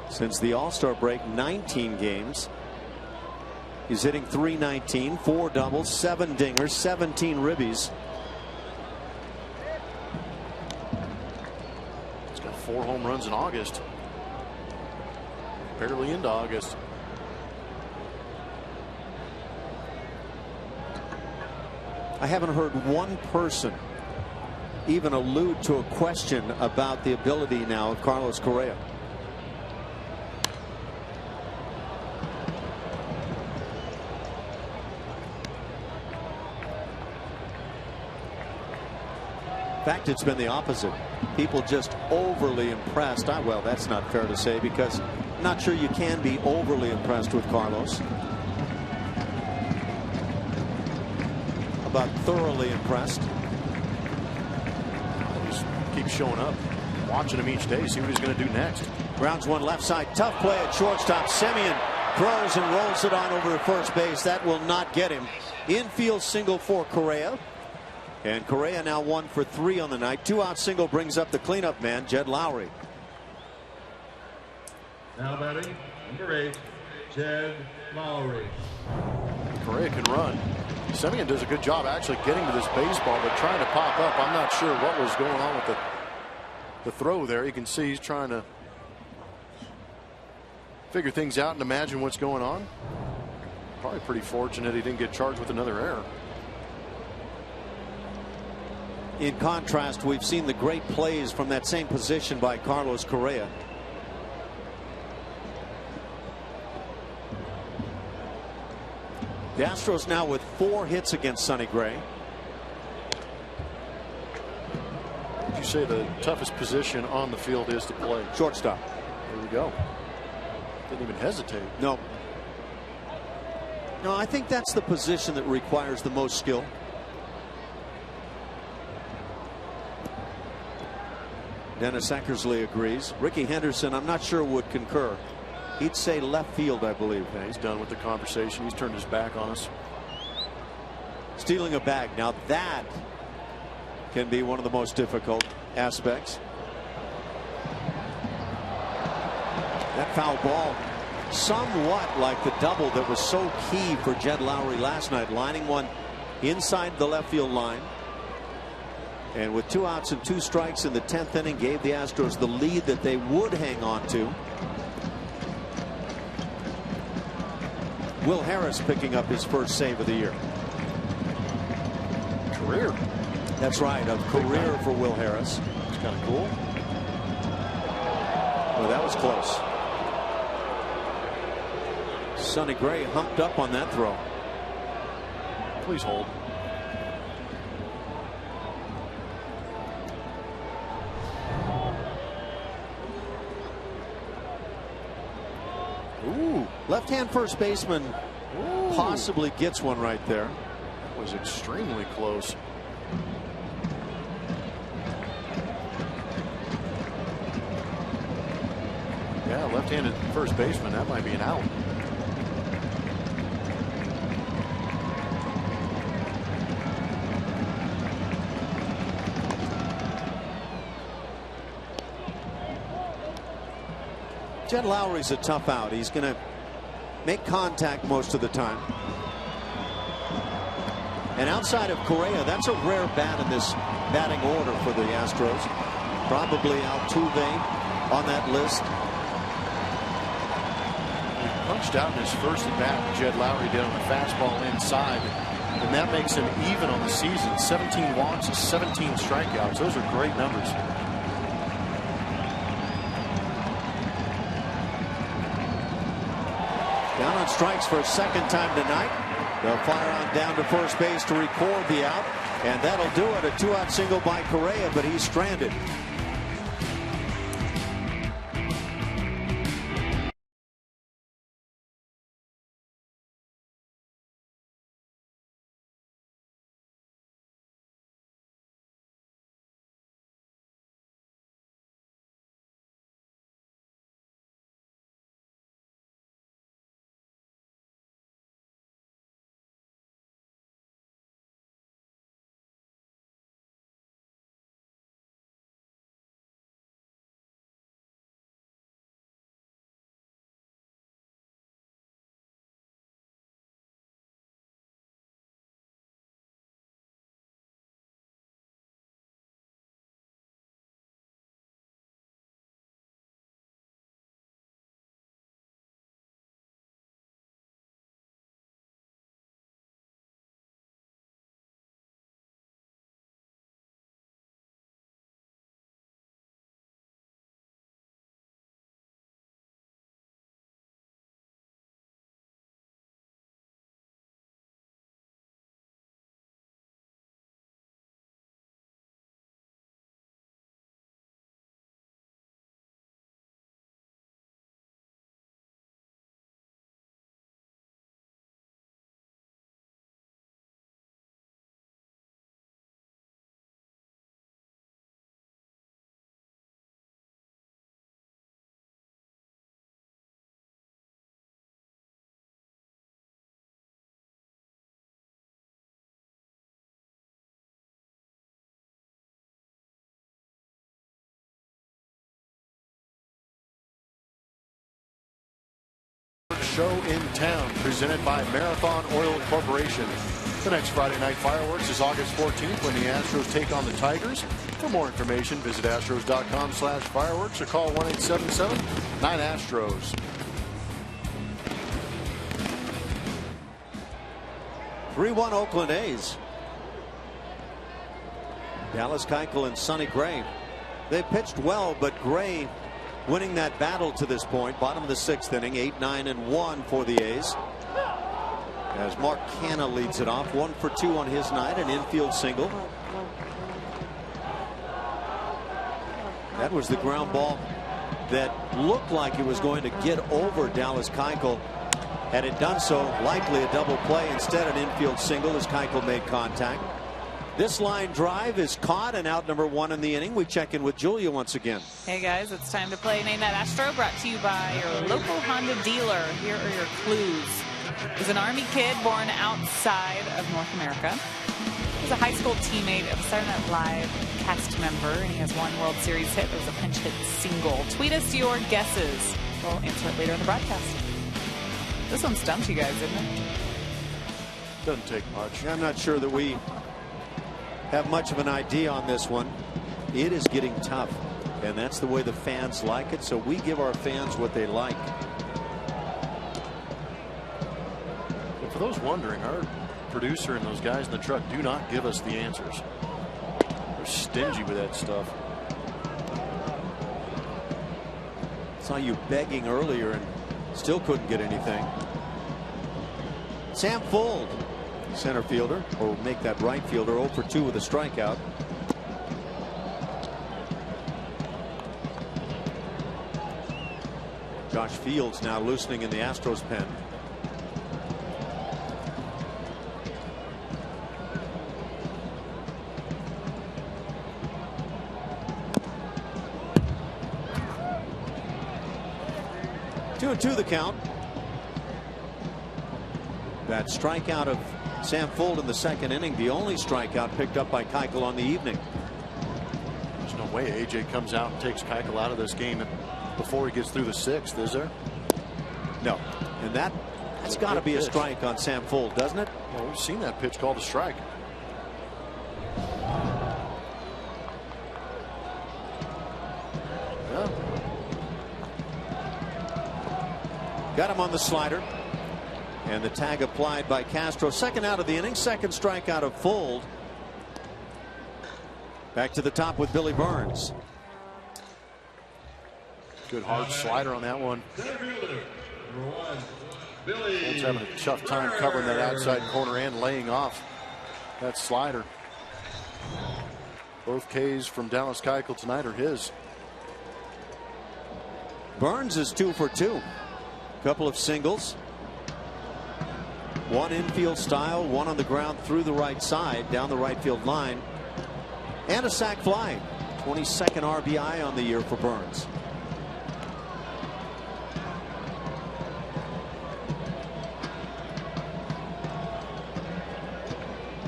Since the All-Star break, 19 games. He's hitting .319, 4 doubles, 7 dingers, 17 ribbies. He's got 4 home runs in August. Barely into August. I haven't heard one person even allude to a question about the ability now of Carlos Correa. In fact, it's been the opposite. People just overly impressed. Well, that's not fair to say, because I'm not sure you can be overly impressed with Carlos. About thoroughly impressed. Just keep showing up, watching him each day, see what he's going to do next. Grounds one left side. Tough play at shortstop. Semien throws and rolls it on over to first base. That will not get him. Infield single for Correa. And Correa now 1 for 3 on the night. 2-out single brings up the cleanup man, Jed Lowry. Now batting, number 8, Jed Lowry. Correa can run. Semien does a good job actually getting to this baseball, but trying to pop up. I'm not sure what was going on with the throw there. You can see he's trying to figure things out and imagine what's going on. Probably pretty fortunate he didn't get charged with another error. In contrast, we've seen the great plays from that same position by Carlos Correa. The Astros now with 4 hits against Sonny Gray. Would you say the toughest position on the field is to play? Shortstop. There we go. Didn't even hesitate. No. No, I think that's the position that requires the most skill. Dennis Eckersley agrees. Ricky Henderson, I'm not sure, would concur. He'd say left field, I believe. Yeah, he's done with the conversation. He's turned his back on us. Stealing a bag. Now that can be one of the most difficult aspects. That foul ball, somewhat like the double that was so key for Jed Lowry last night, lining one inside the left field line. And with 2 outs and 2 strikes in the 10th inning, gave the Astros the lead that they would hang on to. Will Harris picking up his first save of the year. Career. That's right, a career for Will Harris. It's kind of cool. Well, that was close. Sonny Gray humped up on that throw. Please hold. Ooh, left-hand first baseman possibly gets one right there. That was extremely close. Yeah, left-handed first baseman, that might be an out. Jed Lowry's a tough out. He's going to make contact most of the time. And outside of Correa, that's a rare bat in this batting order for the Astros. Probably Altuve on that list. He punched out in his first at bat. Jed Lowry did on a fastball inside, and that makes him even on the season. 17 walks, 17 strikeouts. Those are great numbers. Down on strikes for a second time tonight. They'll fire on down to first base to record the out, and that'll do it. A 2-out single by Correa, but he's stranded. Show in town presented by Marathon Oil Corporation. The next Friday night fireworks is August 14th when the Astros take on the Tigers. For more information, visit astros.com/fireworks or call 1-877-9-ASTROS. 3-1 Oakland A's. Dallas Keuchel and Sonny Gray. They pitched well, but Gray winning that battle to this point. Bottom of the 6th inning, 8-9-1 for the A's. As Mark Canha leads it off, 1 for 2 on his night, an infield single. That was the ground ball that looked like it was going to get over Dallas Keuchel. Had it done so, likely a double play. Instead, an infield single as Keuchel made contact. This line drive is caught and out number 1 in the inning. We check in with Julia once again. Hey guys, it's time to play Name That Astro, brought to you by your local Honda dealer. Here are your clues. He's an Army kid born outside of North America. He's a high school teammate of a Saturday Night Live cast member, and he has 1 World Series hit. There was a pinch hit single. Tweet us your guesses. We'll answer it later in the broadcast. This one stumped you guys, didn't it? Doesn't take much. I'm not sure that we have much of an idea on this one. It is getting tough, and that's the way the fans like it, so we give our fans what they like. But for those wondering, our producer and those guys in the truck do not give us the answers. They're stingy with that stuff. Saw you begging earlier and still couldn't get anything. Sam Fuld, center fielder, or make that right fielder, 0 for 2 with a strikeout. Josh Fields now loosening in the Astros pen. Two and 2 the count. That strikeout of Sam Fuld in the 2nd inning, the only strikeout picked up by Keuchel on the evening. There's no way AJ comes out and takes Keuchel out of this game before he gets through the 6th, is there? No. And that That's got to be a strike on Sam Fuld, doesn't it? Well, we've seen that pitch called a strike. Yeah. Got him on the slider. And the tag applied by Castro. Second out of the inning. Second strikeout of Fuld. Back to the top with Billy Burns. Good hard slider on that one. Fuld's having a tough time covering that outside corner and laying off that slider. Both Ks from Dallas Keuchel tonight are his. Burns is 2 for 2. Couple of singles. One infield style, one on the ground through the right side, down the right field line. And a sac fly. 22nd RBI on the year for Burns.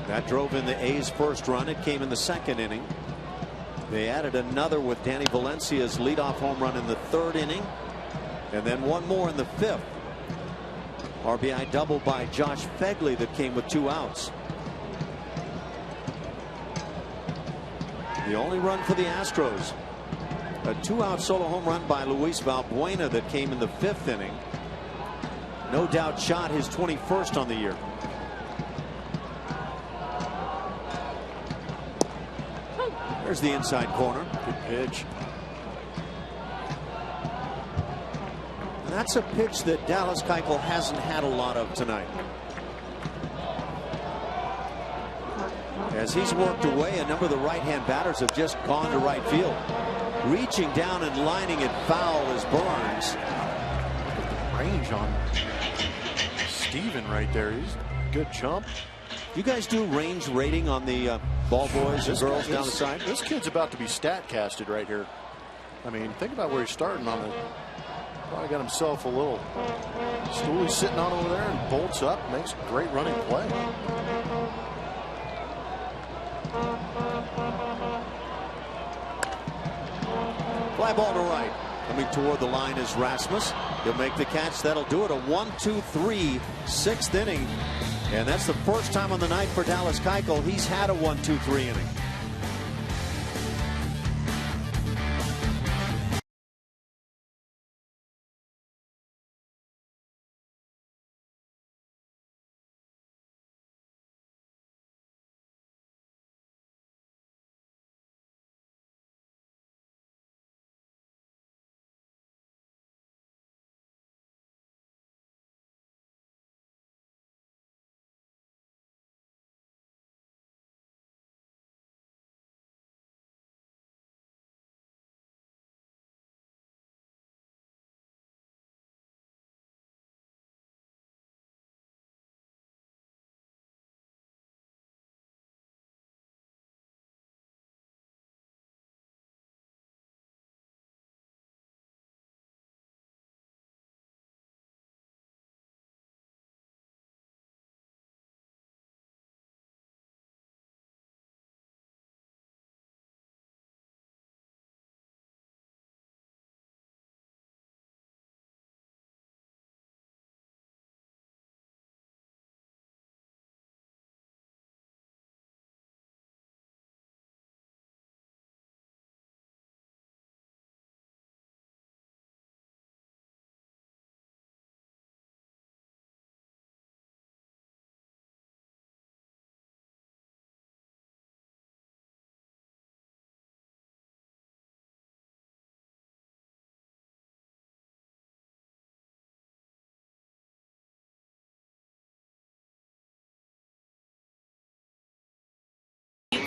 That drove in the A's first run. It came in the second inning. They added another with Danny Valencia's leadoff home run in the third inning. And then one more in the fifth. RBI double by Josh Phegley that came with 2 outs. The only run for the Astros. A 2-out solo home run by Luis Valbuena that came in the fifth inning. No doubt shot his 21st on the year. There's the inside corner. Good pitch. And that's a pitch that Dallas Keuchel hasn't had a lot of tonight. As he's worked away, a number of the right-hand batters have just gone to right field. Reaching down and lining it foul is Burns. Look at the range on Steven right there. He's a good jump. You guys do range rating on the ball boys and girls down the side? This kid's about to be stat casted right here. I mean, think about where he's starting on it. Probably got himself a little stool he's sitting on over there and bolts up. Makes a great running play. Fly ball to right. Coming toward the line is Rasmus. He'll make the catch. That'll do it. A 1-2-3 6th inning. And that's the first time on the night for Dallas Keuchel he's had a 1-2-3 inning.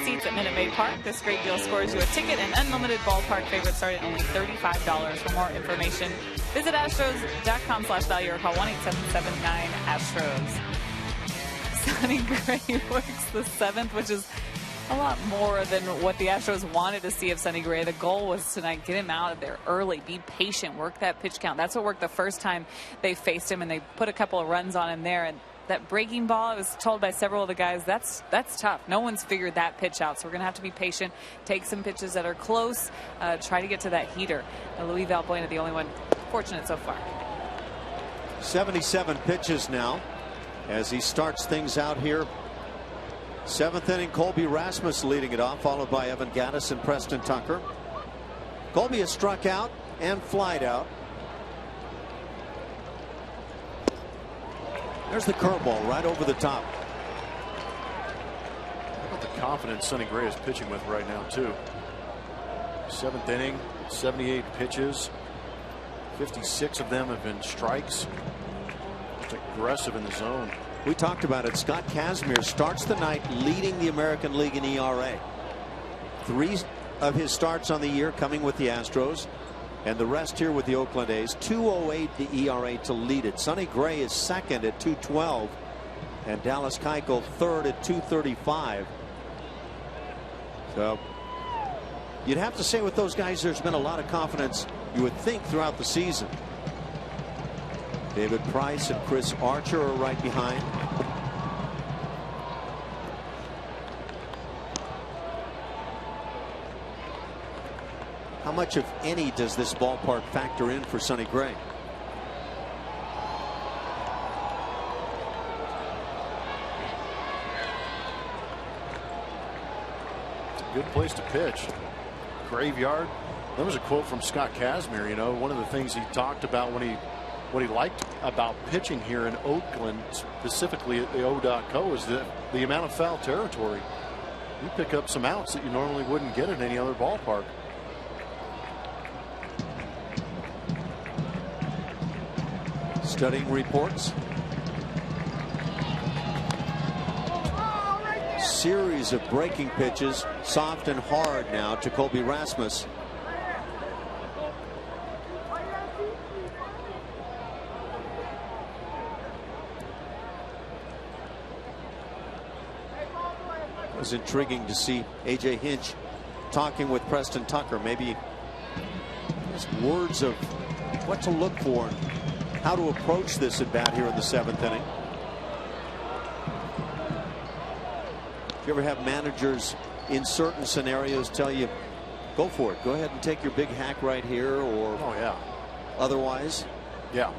Seats at Minute Maid Park. This great deal scores you a ticket and unlimited ballpark favorites start at only $35. For more information, visit astros.com/value or call 1-877-9-ASTROS. Sonny Gray works the 7th, which is a lot more than what the Astros wanted to see of Sonny Gray. The goal was tonight, get him out of there early, be patient, work that pitch count. That's what worked the first time they faced him, and they put a couple of runs on him there. And that breaking ball, I was told by several of the guys, that's tough. No one's figured that pitch out, so we're going to have to be patient, take some pitches that are close, try to get to that heater. Luis Valbuena, the only one fortunate so far. 77 pitches now as he starts things out here. 7th inning, Colby Rasmus leading it off, followed by Evan Gattis and Preston Tucker. Colby has struck out and flied out. There's the curveball right over the top. How about the confidence Sonny Gray is pitching with right now, too? 7th inning, 78 pitches. 56 of them have been strikes. Just aggressive in the zone. We talked about it. Scott Kazmir starts the night leading the American League in ERA. 3 of his starts on the year coming with the Astros, and the rest here with the Oakland A's. 2.08 the ERA to lead it. Sonny Gray is second at 2.12, and Dallas Keuchel third at 2.35. So you'd have to say with those guys, there's been a lot of confidence, you would think, throughout the season. David Price and Chris Archer are right behind. How much, if any, does this ballpark factor in for Sonny Gray? It's a good place to pitch. Graveyard. There was a quote from Scott Kazmir. You know, one of the things he talked about what he liked about pitching here in Oakland, specifically at the HOU is the amount of foul territory. You pick up some outs that you normally wouldn't get at any other ballpark. Studying reports. Series of breaking pitches, soft and hard now to Colby Rasmus. It was intriguing to see A.J. Hinch talking with Preston Tucker. Maybe just words of what to look for and how to approach this at bat here in the 7th inning. Do you ever have managers in certain scenarios tell you, go for it, go ahead and take your big hack right here, or oh yeah, otherwise? Yeah.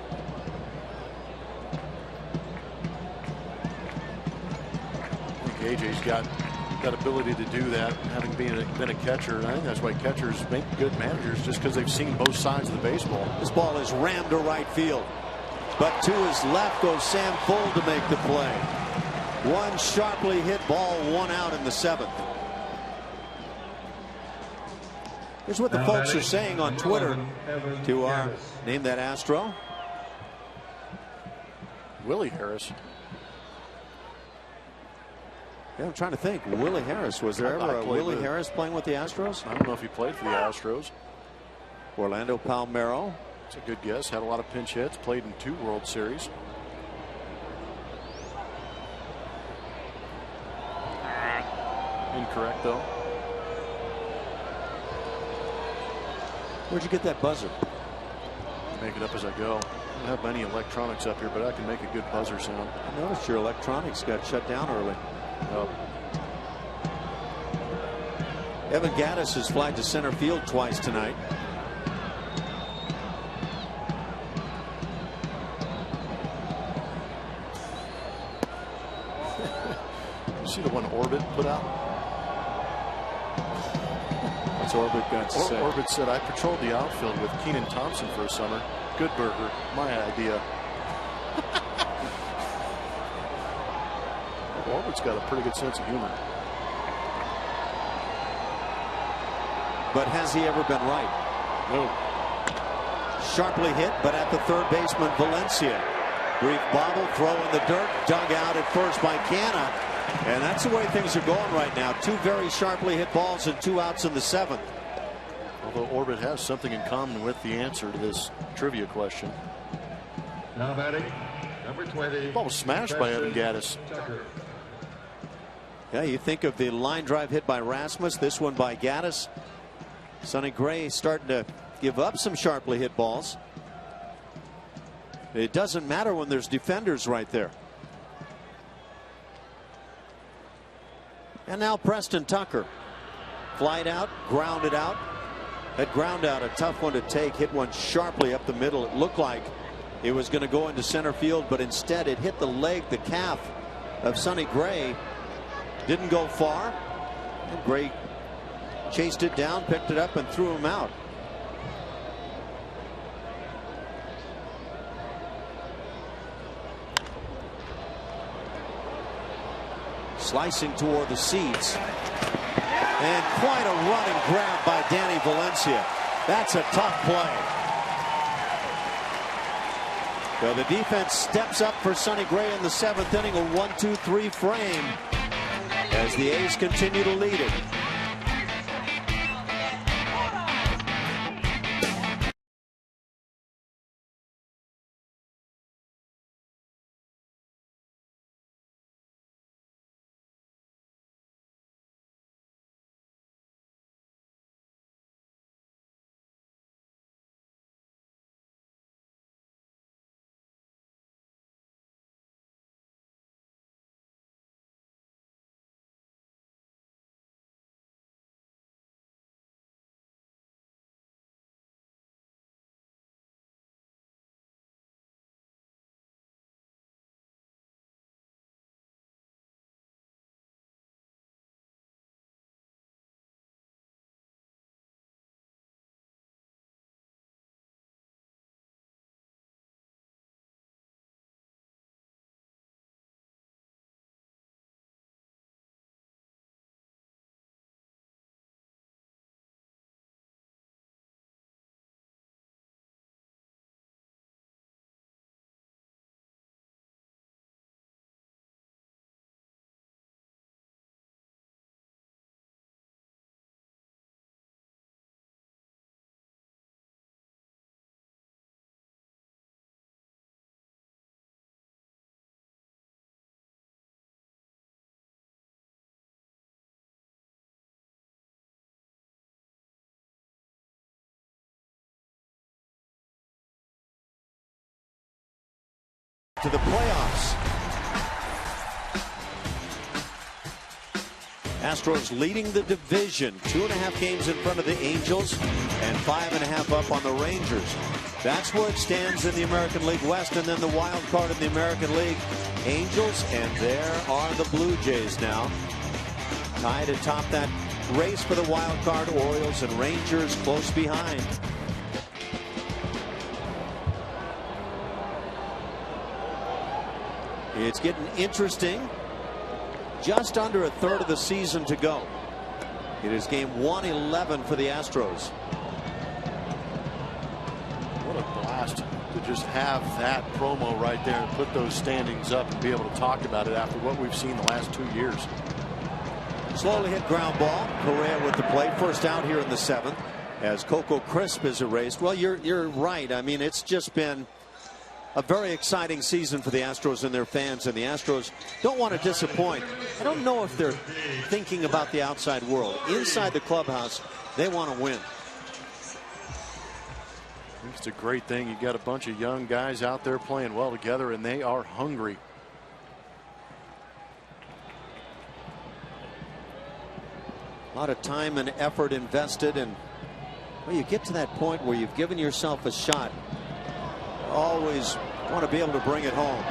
I think AJ's got that ability to do that, having been a catcher. I think that's why catchers make good managers, just because they've seen both sides of the baseball. This ball is rammed to right field, but to his left goes Sam Full to make the play. One sharply hit ball, 1 out in the 7th. Here's what the folks are saying on Twitter to our name that Astro. Willie Harris. Yeah, I'm trying to think. Willie Harris. Was there ever a Willie Harris playing with the Astros? I don't know if he played for the Astros. Orlando Palmeiro. That's a good guess. Had a lot of pinch hits. Played in 2 World Series. Incorrect, though. Where'd you get that buzzer? Make it up as I go. I don't have many electronics up here, but I can make a good buzzer sound. I noticed your electronics got shut down early. Oh. Evan Gattis has flied to center field twice tonight. You see the one Orbit put out? What's Orbit got to say? Orbit said, I patrolled the outfield with Keenan Thompson for a summer. Good burger. My idea. Orbit's got a pretty good sense of humor. But has he ever been right? No. Sharply hit, but at the third baseman, Valencia. Brief bobble, throw in the dirt, dug out at first by Canna. And that's the way things are going right now. 2 very sharply hit balls and 2 outs in the 7th. Although Orbit has something in common with the answer to this trivia question. Now batting, number 20. The ball was smashed by Evan Gattis. Yeah, you think of the line drive hit by Rasmus, this one by Gattis. Sonny Gray starting to give up some sharply hit balls. It doesn't matter when there's defenders right there. And now Preston Tucker. Flied out, grounded out. That ground out, a tough one to take. Hit one sharply up the middle. It looked like It was going to go into center field, but instead it hit the leg, the calf of Sonny Gray. Didn't go far. And Gray chased it down, picked it up, and threw him out. Slicing toward the seats. And quite a running grab by Danny Valencia. That's a tough play. So the defense steps up for Sonny Gray in the 7th inning, a 1-2-3 frame as the A's continue to lead it. To the playoffs. Astros leading the division, 2.5 games in front of the Angels and 5.5 up on the Rangers. That's where it stands in the American League West, and then the wild card in the American League, Angels, and there are the Blue Jays now tied atop that race for the wild card. Orioles and Rangers close behind. It's getting interesting. Just under a third of the season to go. It is game 111 for the Astros. What a blast to just have that promo right there and put those standings up and be able to talk about it after what we've seen the last 2 years. Slowly hit ground ball. Correa with the play. First out here in the 7th as Coco Crisp is erased. Well, you're right. I mean, it's just been a very exciting season for the Astros and their fans, and the Astros don't want to disappoint. I don't know if they're thinking about the outside world. Inside the clubhouse, they want to win. I think it's a great thing. You got a bunch of young guys out there playing well together, and they are hungry. A lot of time and effort invested, and well, you get to that point where you've given yourself a shot. Always want to be able to bring it home.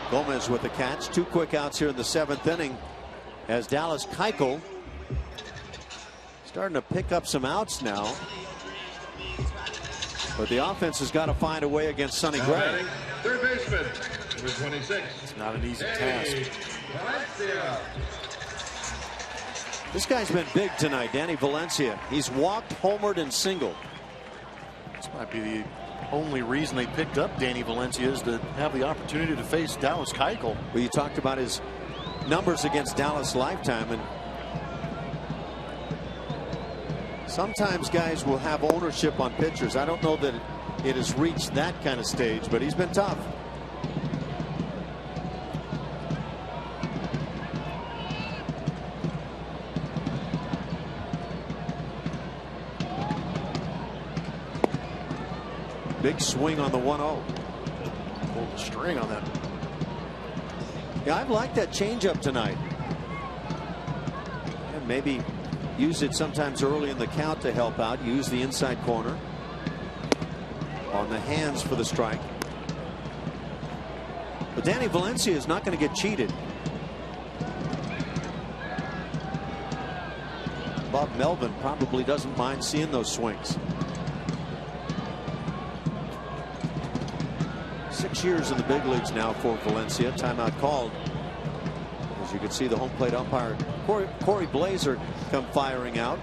Gomez with the catch. 2 quick outs here in the 7th inning as Dallas Keuchel starting to pick up some outs now. But the offense has got to find a way against Sonny Gray. Third baseman, number 26. It's not an easy task. This guy's been big tonight, Danny Valencia. He's walked, homered, and singled. This might be the only reason they picked up Danny Valencia, is to have the opportunity to face Dallas Keuchel. Well, you talked about his numbers against Dallas lifetime, and sometimes guys will have ownership on pitchers. I don't know that it has reached that kind of stage, but he's been tough. Big swing on the 1-0. Pulled the string on that. Yeah, I've liked that changeup tonight. And maybe use it sometimes early in the count to help out. Use the inside corner. On the hands for the strike. But Danny Valencia is not going to get cheated. Bob Melvin probably doesn't mind seeing those swings. 6 years in the big leagues now for Valencia. Timeout called. As you can see, the home plate umpire Corey Blazer come firing out.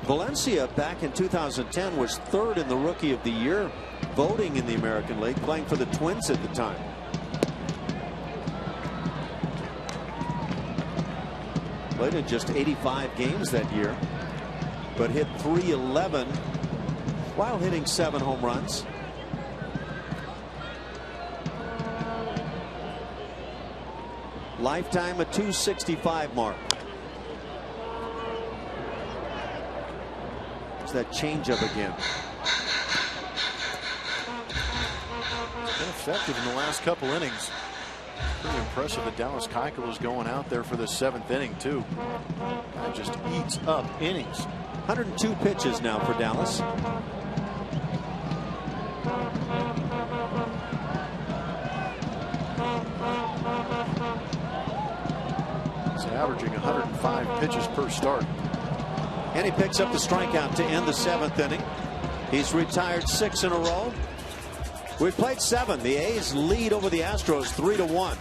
Valencia back in 2010 was third in the Rookie of the Year voting in the American League, playing for the Twins at the time. Played in just 85 games that year, but hit .311 while hitting 7 home runs. Lifetime a .265 mark. There's that changeup again. Been effective in the last couple innings. Pretty impressive that Dallas Keuchel is going out there for the 7th inning too. Guy just eats up innings. 102 pitches now for Dallas. He's averaging 105 pitches per start. And he picks up the strikeout to end the 7th inning. He's retired 6 in a row. We've played 7. The A's lead over the Astros 3-1.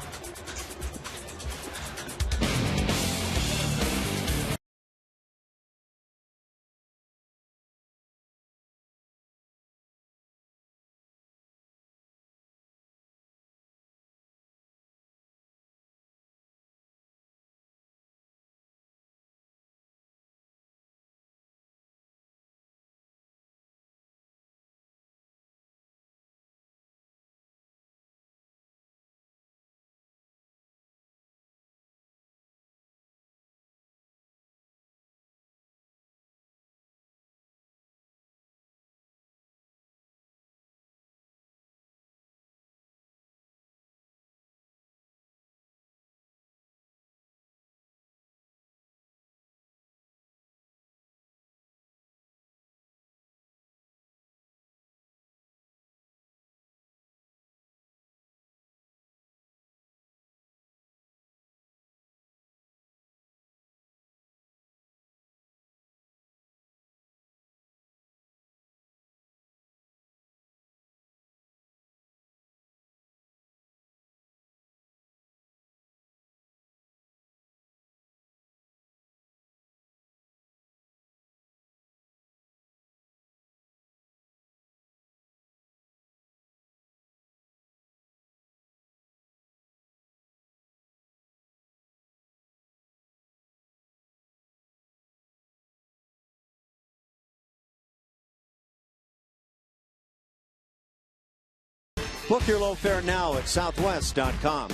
Book your low fare now at southwest.com.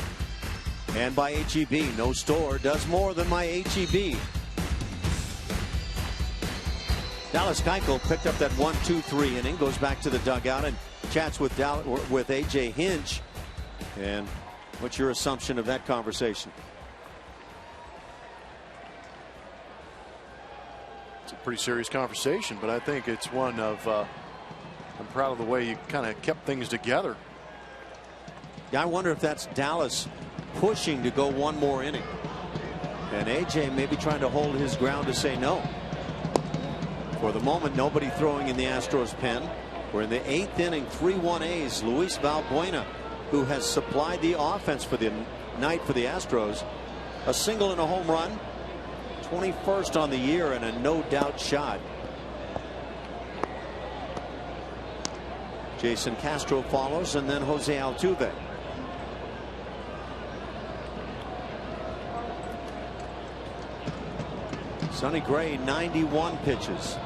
And by HEB. No store does more than my HEB. Dallas Keuchel picked up that 1-2-3 inning, goes back to the dugout and chats with A.J. Hinch. And what's your assumption of that conversation? It's a pretty serious conversation, but I think it's one of I'm proud of the way you kind of kept things together. I wonder if that's Dallas pushing to go one more inning. And A.J. maybe trying to hold his ground to say no. For the moment, nobody throwing in the Astros pen. We're in the 8th inning, 3-1 A's. Luis Valbuena, who has supplied the offense for the night for the Astros. A single and a home run. 21st on the year and a no doubt shot. Jason Castro follows, and then Jose Altuve. Sonny Gray, 91 pitches.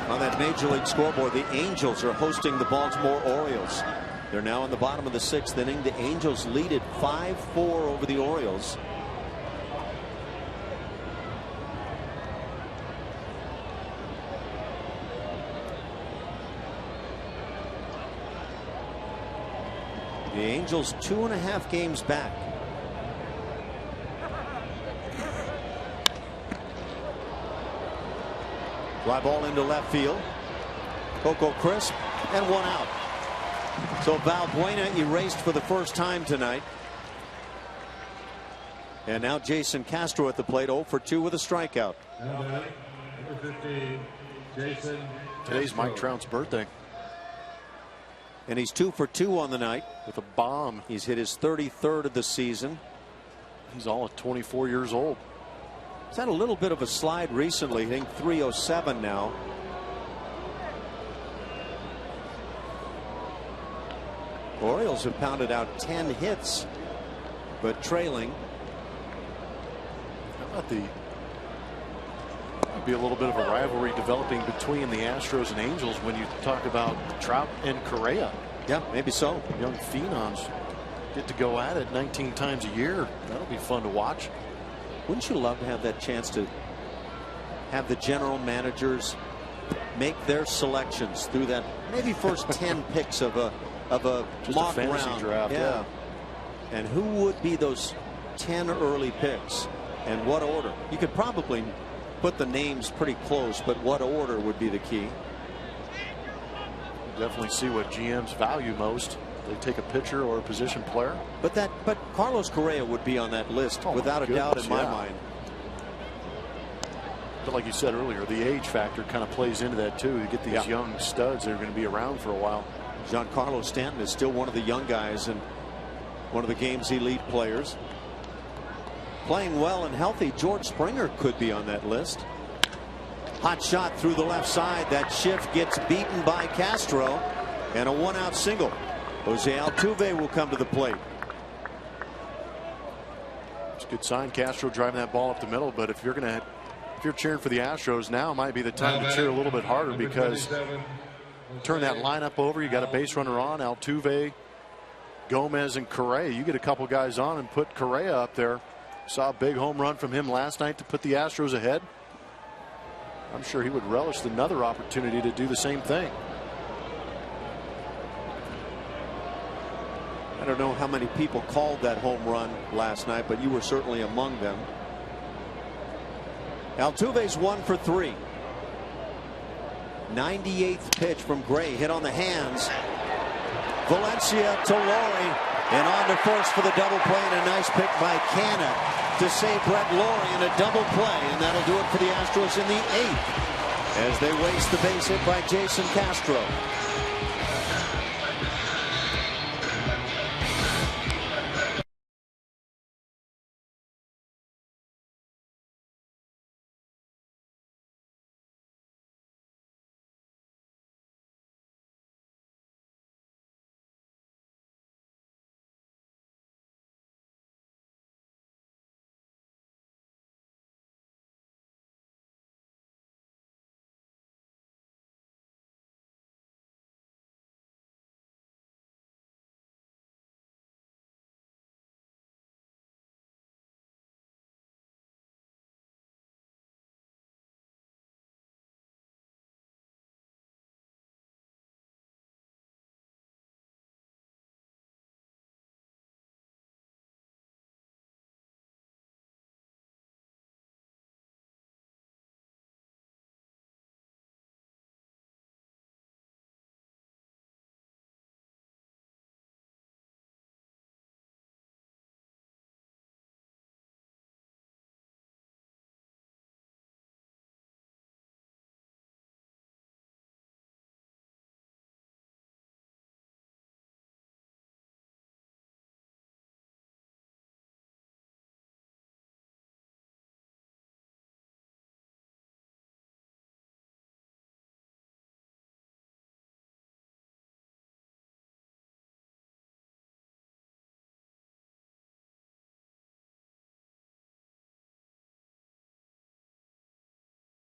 On that Major League scoreboard, the Angels are hosting the Baltimore Orioles. They're now in the bottom of the 6th inning. The Angels lead it 5-4 over the Orioles. The Angels 2.5 games back. Fly ball into left field. Coco crisp and 1 out. So Valbuena erased for the first time tonight. And now Jason Castro at the plate, 0 for 2 with a strikeout. Number 15, Jason. Today's Mike Trout's birthday. And he's 2 for 2 on the night with a bomb. He's hit his 33rd of the season. He's all at 24 years old. He's had a little bit of a slide recently, hitting .307 now. Orioles have pounded out 10 hits, but trailing. How about might be a little bit of a rivalry developing between the Astros and Angels when you talk about Trout and Correa. Yeah, maybe so. Young phenoms get to go at it 19 times a year. That'll be fun to watch. Wouldn't you love to have that chance to have the general managers make their selections through that maybe first 10 picks of a Just mock a fantasy round draft? Yeah. And who would be those 10 early picks and what order? You could probably put the names pretty close, but what order would be the key? Definitely see what GMs value most. They take a pitcher or a position player. But Carlos Correa would be on that list without a doubt in my mind. But like you said earlier, the age factor kind of plays into that too. You get these young studs that are going to be around for a while. Giancarlo Stanton is still one of the young guys and one of the game's elite players. Playing well and healthy, George Springer could be on that list. Hot shot through the left side. That shift gets beaten by Castro, and a 1-out single. Jose Altuve will come to the plate. It's a good sign. Castro driving that ball up the middle, but if you're cheering for the Astros, now might be the time to cheer a little bit harder, because turn that lineup over. You got a base runner on, Altuve, Gomez, and Correa. You get a couple guys on and put Correa up there. Saw a big home run from him last night to put the Astros ahead. I'm sure he would relish another opportunity to do the same thing. I don't know how many people called that home run last night, but you were certainly among them. Altuve's 1 for 3. 98th pitch from Gray, hit on the hands. Valencia to Laurie, and on to first for the double play, and a nice pick by Canna to save Brett Laurie in a double play, and that'll do it for the Astros in the 8th as they waste the base hit by Jason Castro.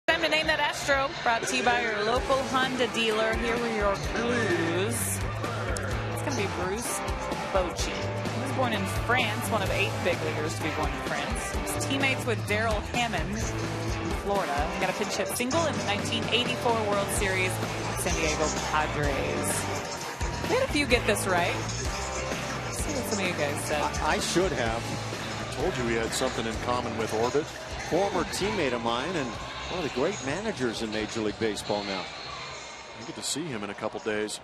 Time to name that Astro. Brought to you by your local Honda dealer. Here were your clues. It's going to be Bruce Bochy. He was born in France, one of 8 big leaguers to be born in France. His teammates with Darrell Hammond in Florida. He got a pinch hit single in the 1984 World Series San Diego Padres. We had a few get this right. some of you guys said. I should have. I told you we had something in common with Orbit. Former teammate of mine and one of the great managers in Major League Baseball now. You get to see him in a couple days.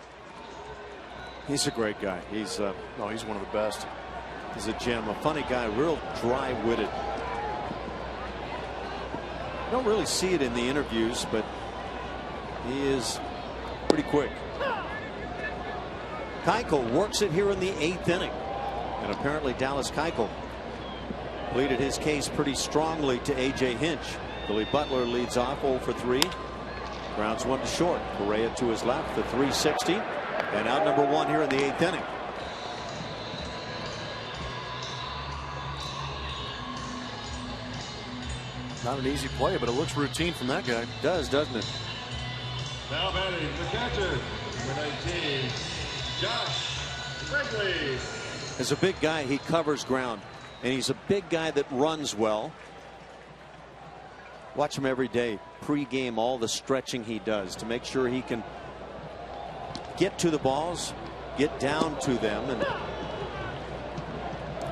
He's a great guy. He's he's one of the best. He's a gem, a funny guy, real dry-witted. You don't really see it in the interviews, but he is pretty quick. Keuchel works it here in the 8th inning. And apparently Dallas Keuchel pleaded his case pretty strongly to A.J. Hinch. Billy Butler leads off 0 for 3. Grounds one to short. Correa to his left, the 360. And out number 1 here in the 8th inning. Not an easy play, but it looks routine from that guy. Does, doesn't it? Now batting the catcher, number 19, Josh Wrigley. As a big guy, he covers ground, and he's a big guy that runs well. Watch him every day, pre-game, all the stretching he does to make sure he can get to the balls, get down to them, and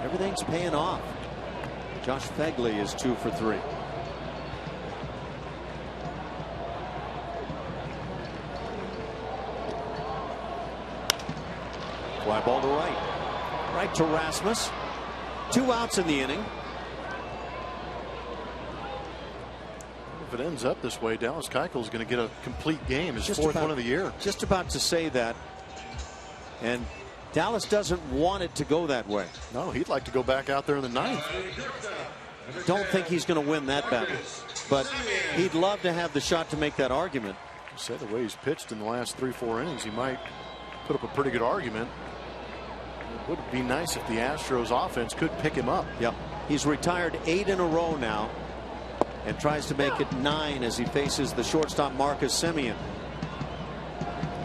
everything's paying off. Josh Wrigley is 2 for 3. Fly ball to right. Right to Rasmus. 2 outs in the inning. If it ends up this way, Dallas Keuchel is going to get a complete game, his 4th one of the year. Just about to say that. And Dallas doesn't want it to go that way. No, he'd like to go back out there in the 9th. Don't think he's going to win that battle, but he'd love to have the shot to make that argument. Say the way he's pitched in the last 3-4 innings, he might put up a pretty good argument. It would be nice if the Astros offense could pick him up. Yep. He's retired 8 in a row now and tries to make it 9 as he faces the shortstop Marcus Semien.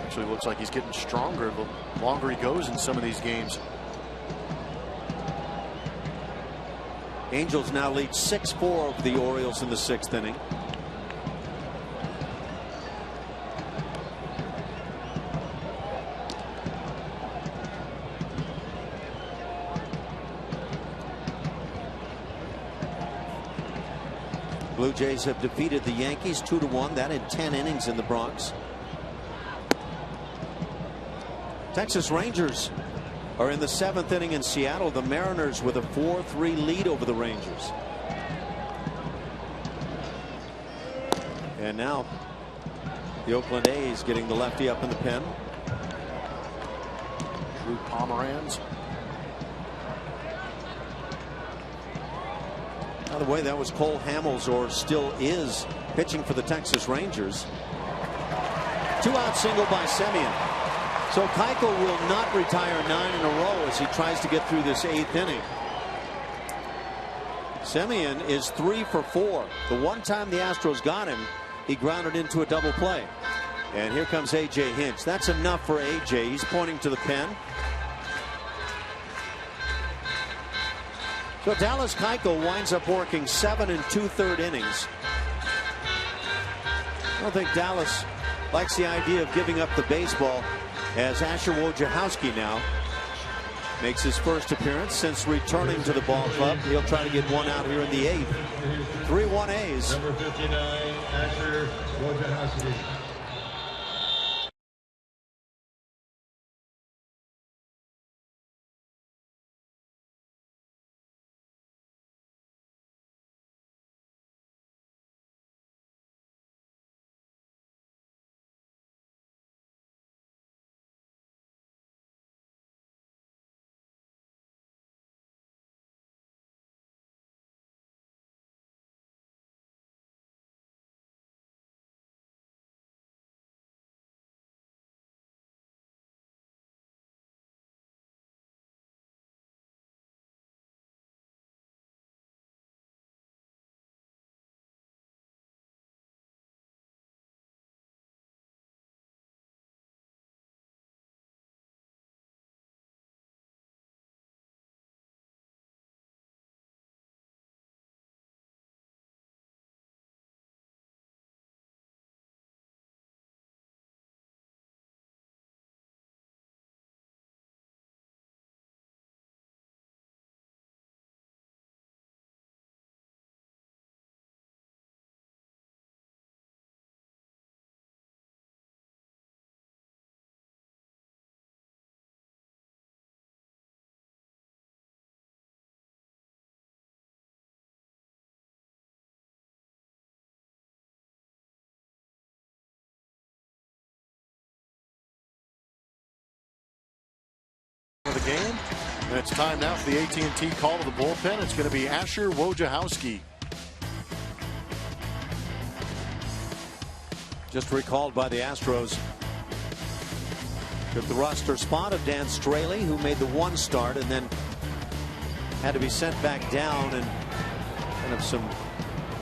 Actually looks like he's getting stronger the longer he goes in some of these games. Angels now lead 6-4 over the Orioles in the 6th inning. Blue Jays have defeated the Yankees 2-1. That in 10 innings in the Bronx. Texas Rangers are in the 7th inning in Seattle. The Mariners with a 4-3 lead over the Rangers. And now the Oakland A's getting the lefty up in the pen. Drew Pomeranz. By the way, that was Cole Hamels, or still is, pitching for the Texas Rangers. 2-out single by Semien. So Keuchel will not retire 9 in a row as he tries to get through this 8th inning. Semien is 3 for 4. The one time the Astros got him, he grounded into a double play. And here comes A.J. Hinch. That's enough for A.J. He's pointing to the pen. So Dallas Keuchel winds up working 7 2/3 innings. I don't think Dallas likes the idea of giving up the baseball, as Asher Wojciechowski now makes his first appearance since returning to the ball club. He'll try to get one out here in the 8th. 3-1 A's. Number 59, Asher Wojciechowski. game. And it's time now for the AT&T call to the bullpen. It's going to be Asher Wojciechowski. Just recalled by the Astros. Took the roster spot of Dan Straley, who made the one start and then had to be sent back down, and kind of some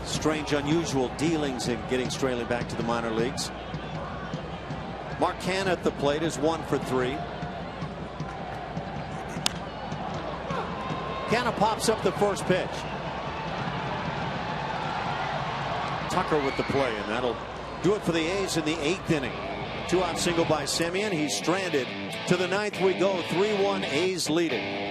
strange, unusual dealings in getting Straley back to the minor leagues. Mark Hanna at the plate is 1 for 3. Hanna pops up the first pitch. Tucker with the play, and that'll do it for the A's in the 8th inning. 2-out single by Semien. He's stranded. To the 9th we go. 3-1 A's leading.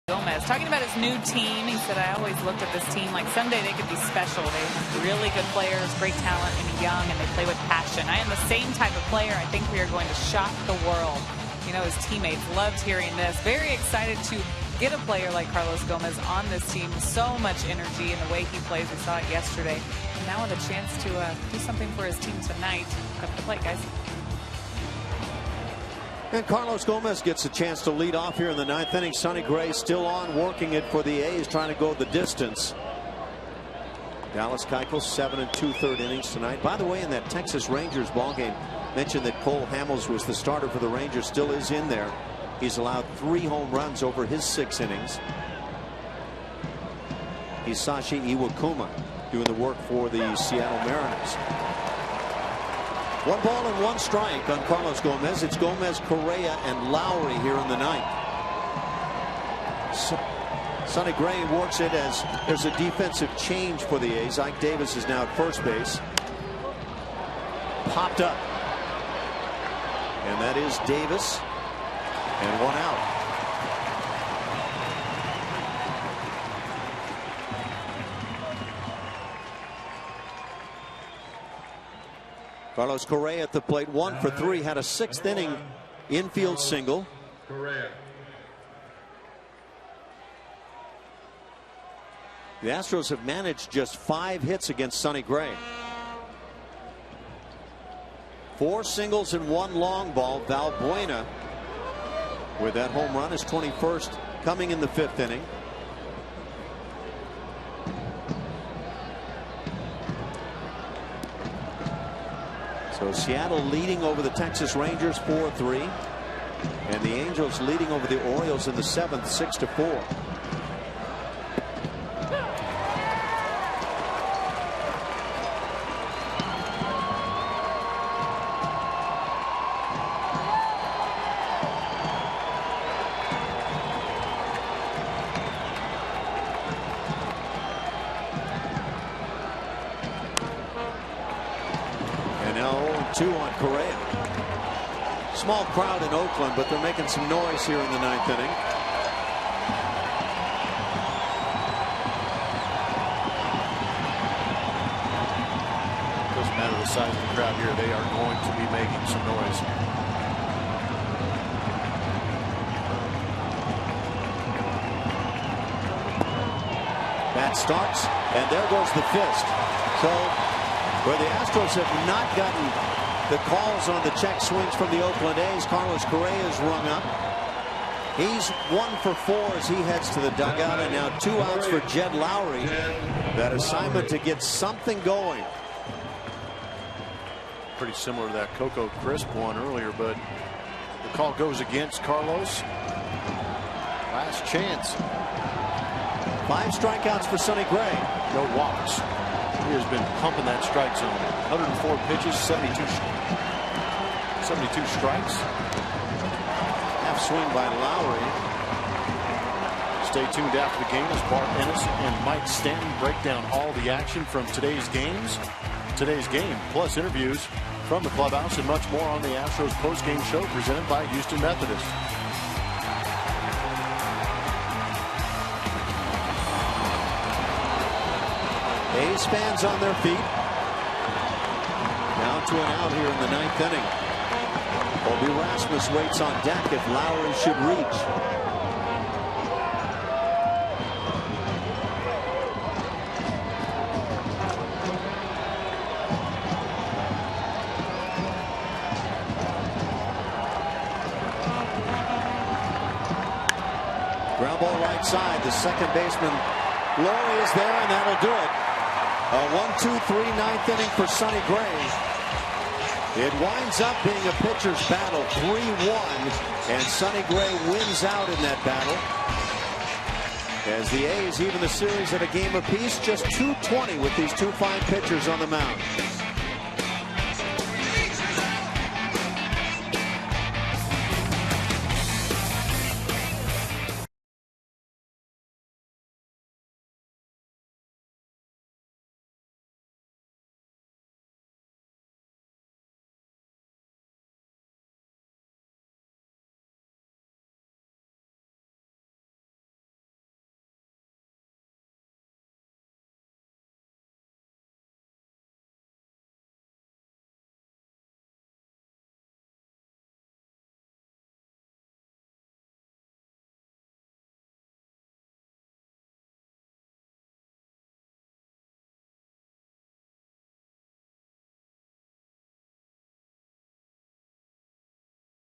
Gomez talking about his new team. He said, I always looked at this team like someday they could be special. They have really good players, great talent, and young, and they play with passion. I am the same type of player. I think we are going to shock the world. You know, his teammates loved hearing this. Very excited to get a player like Carlos Gomez on this team. So much energy in the way he plays. We saw it yesterday. And now with a chance to do something for his team tonight. Up to the plate, guys. And Carlos Gomez gets a chance to lead off here in the 9th inning. Sonny Gray still on, working it for the A's, trying to go the distance. Dallas Keuchel 7 2/3 innings tonight. By the way, in that Texas Rangers ballgame, mentioned that Cole Hamels was the starter for the Rangers, still is in there. He's allowed 3 home runs over his 6 innings. Hisashi Iwakuma doing the work for the Seattle Mariners. 1 ball and 1 strike on Carlos Gomez. It's Gomez, Correa, and Lowry here in the 9th. Sonny Gray works it as there's a defensive change for the A's. Ike Davis is now at first base. Popped up. And that is Davis. And 1 out. Carlos Correa at the plate, 1 for 3, had a 6th inning infield single. Correa. The Astros have managed just 5 hits against Sonny Gray. 4 singles and 1 long ball. Valbuena with that home run, his 21st, coming in the 5th inning. So Seattle leading over the Texas Rangers 4-3, and the Angels leading over the Orioles in the 7th 6-4. On Correa. Small crowd in Oakland, but they're making some noise here in the 9th inning. crowd here. They are going to be making some noise. That starts, and there goes the fist. So, where the Astros have not gotten the calls on the check swings from the Oakland A's, Carlos Correa is rung up. He's 1 for 4 as he heads to the dugout, and now 2 outs for Jed Lowry. That assignment to get something going. Pretty similar to that Coco Crisp one earlier, but the call goes against Carlos. Last chance. 5 strikeouts for Sonny Gray. No walks. He has been pumping that strike zone. 104 pitches, 72 strikes. Half swing by Lowry. Stay tuned after the game as Bart Ennis and Mike Stanton break down all the action from today's game, plus interviews from the clubhouse and much more on the Astros postgame show presented by Houston Methodist. A's fans on their feet. Down to an out here in the 9th inning. Obi Rasmus waits on deck if Lowry should reach. Ground ball right side. The second baseman Laurie is there, and that'll do it. A 1-2-3 9th inning for Sonny Gray. It winds up being a pitcher's battle, 3-1, and Sonny Gray wins out in that battle. As the A's even the series at a game apiece, just 2-20 with these 2 fine pitchers on the mound.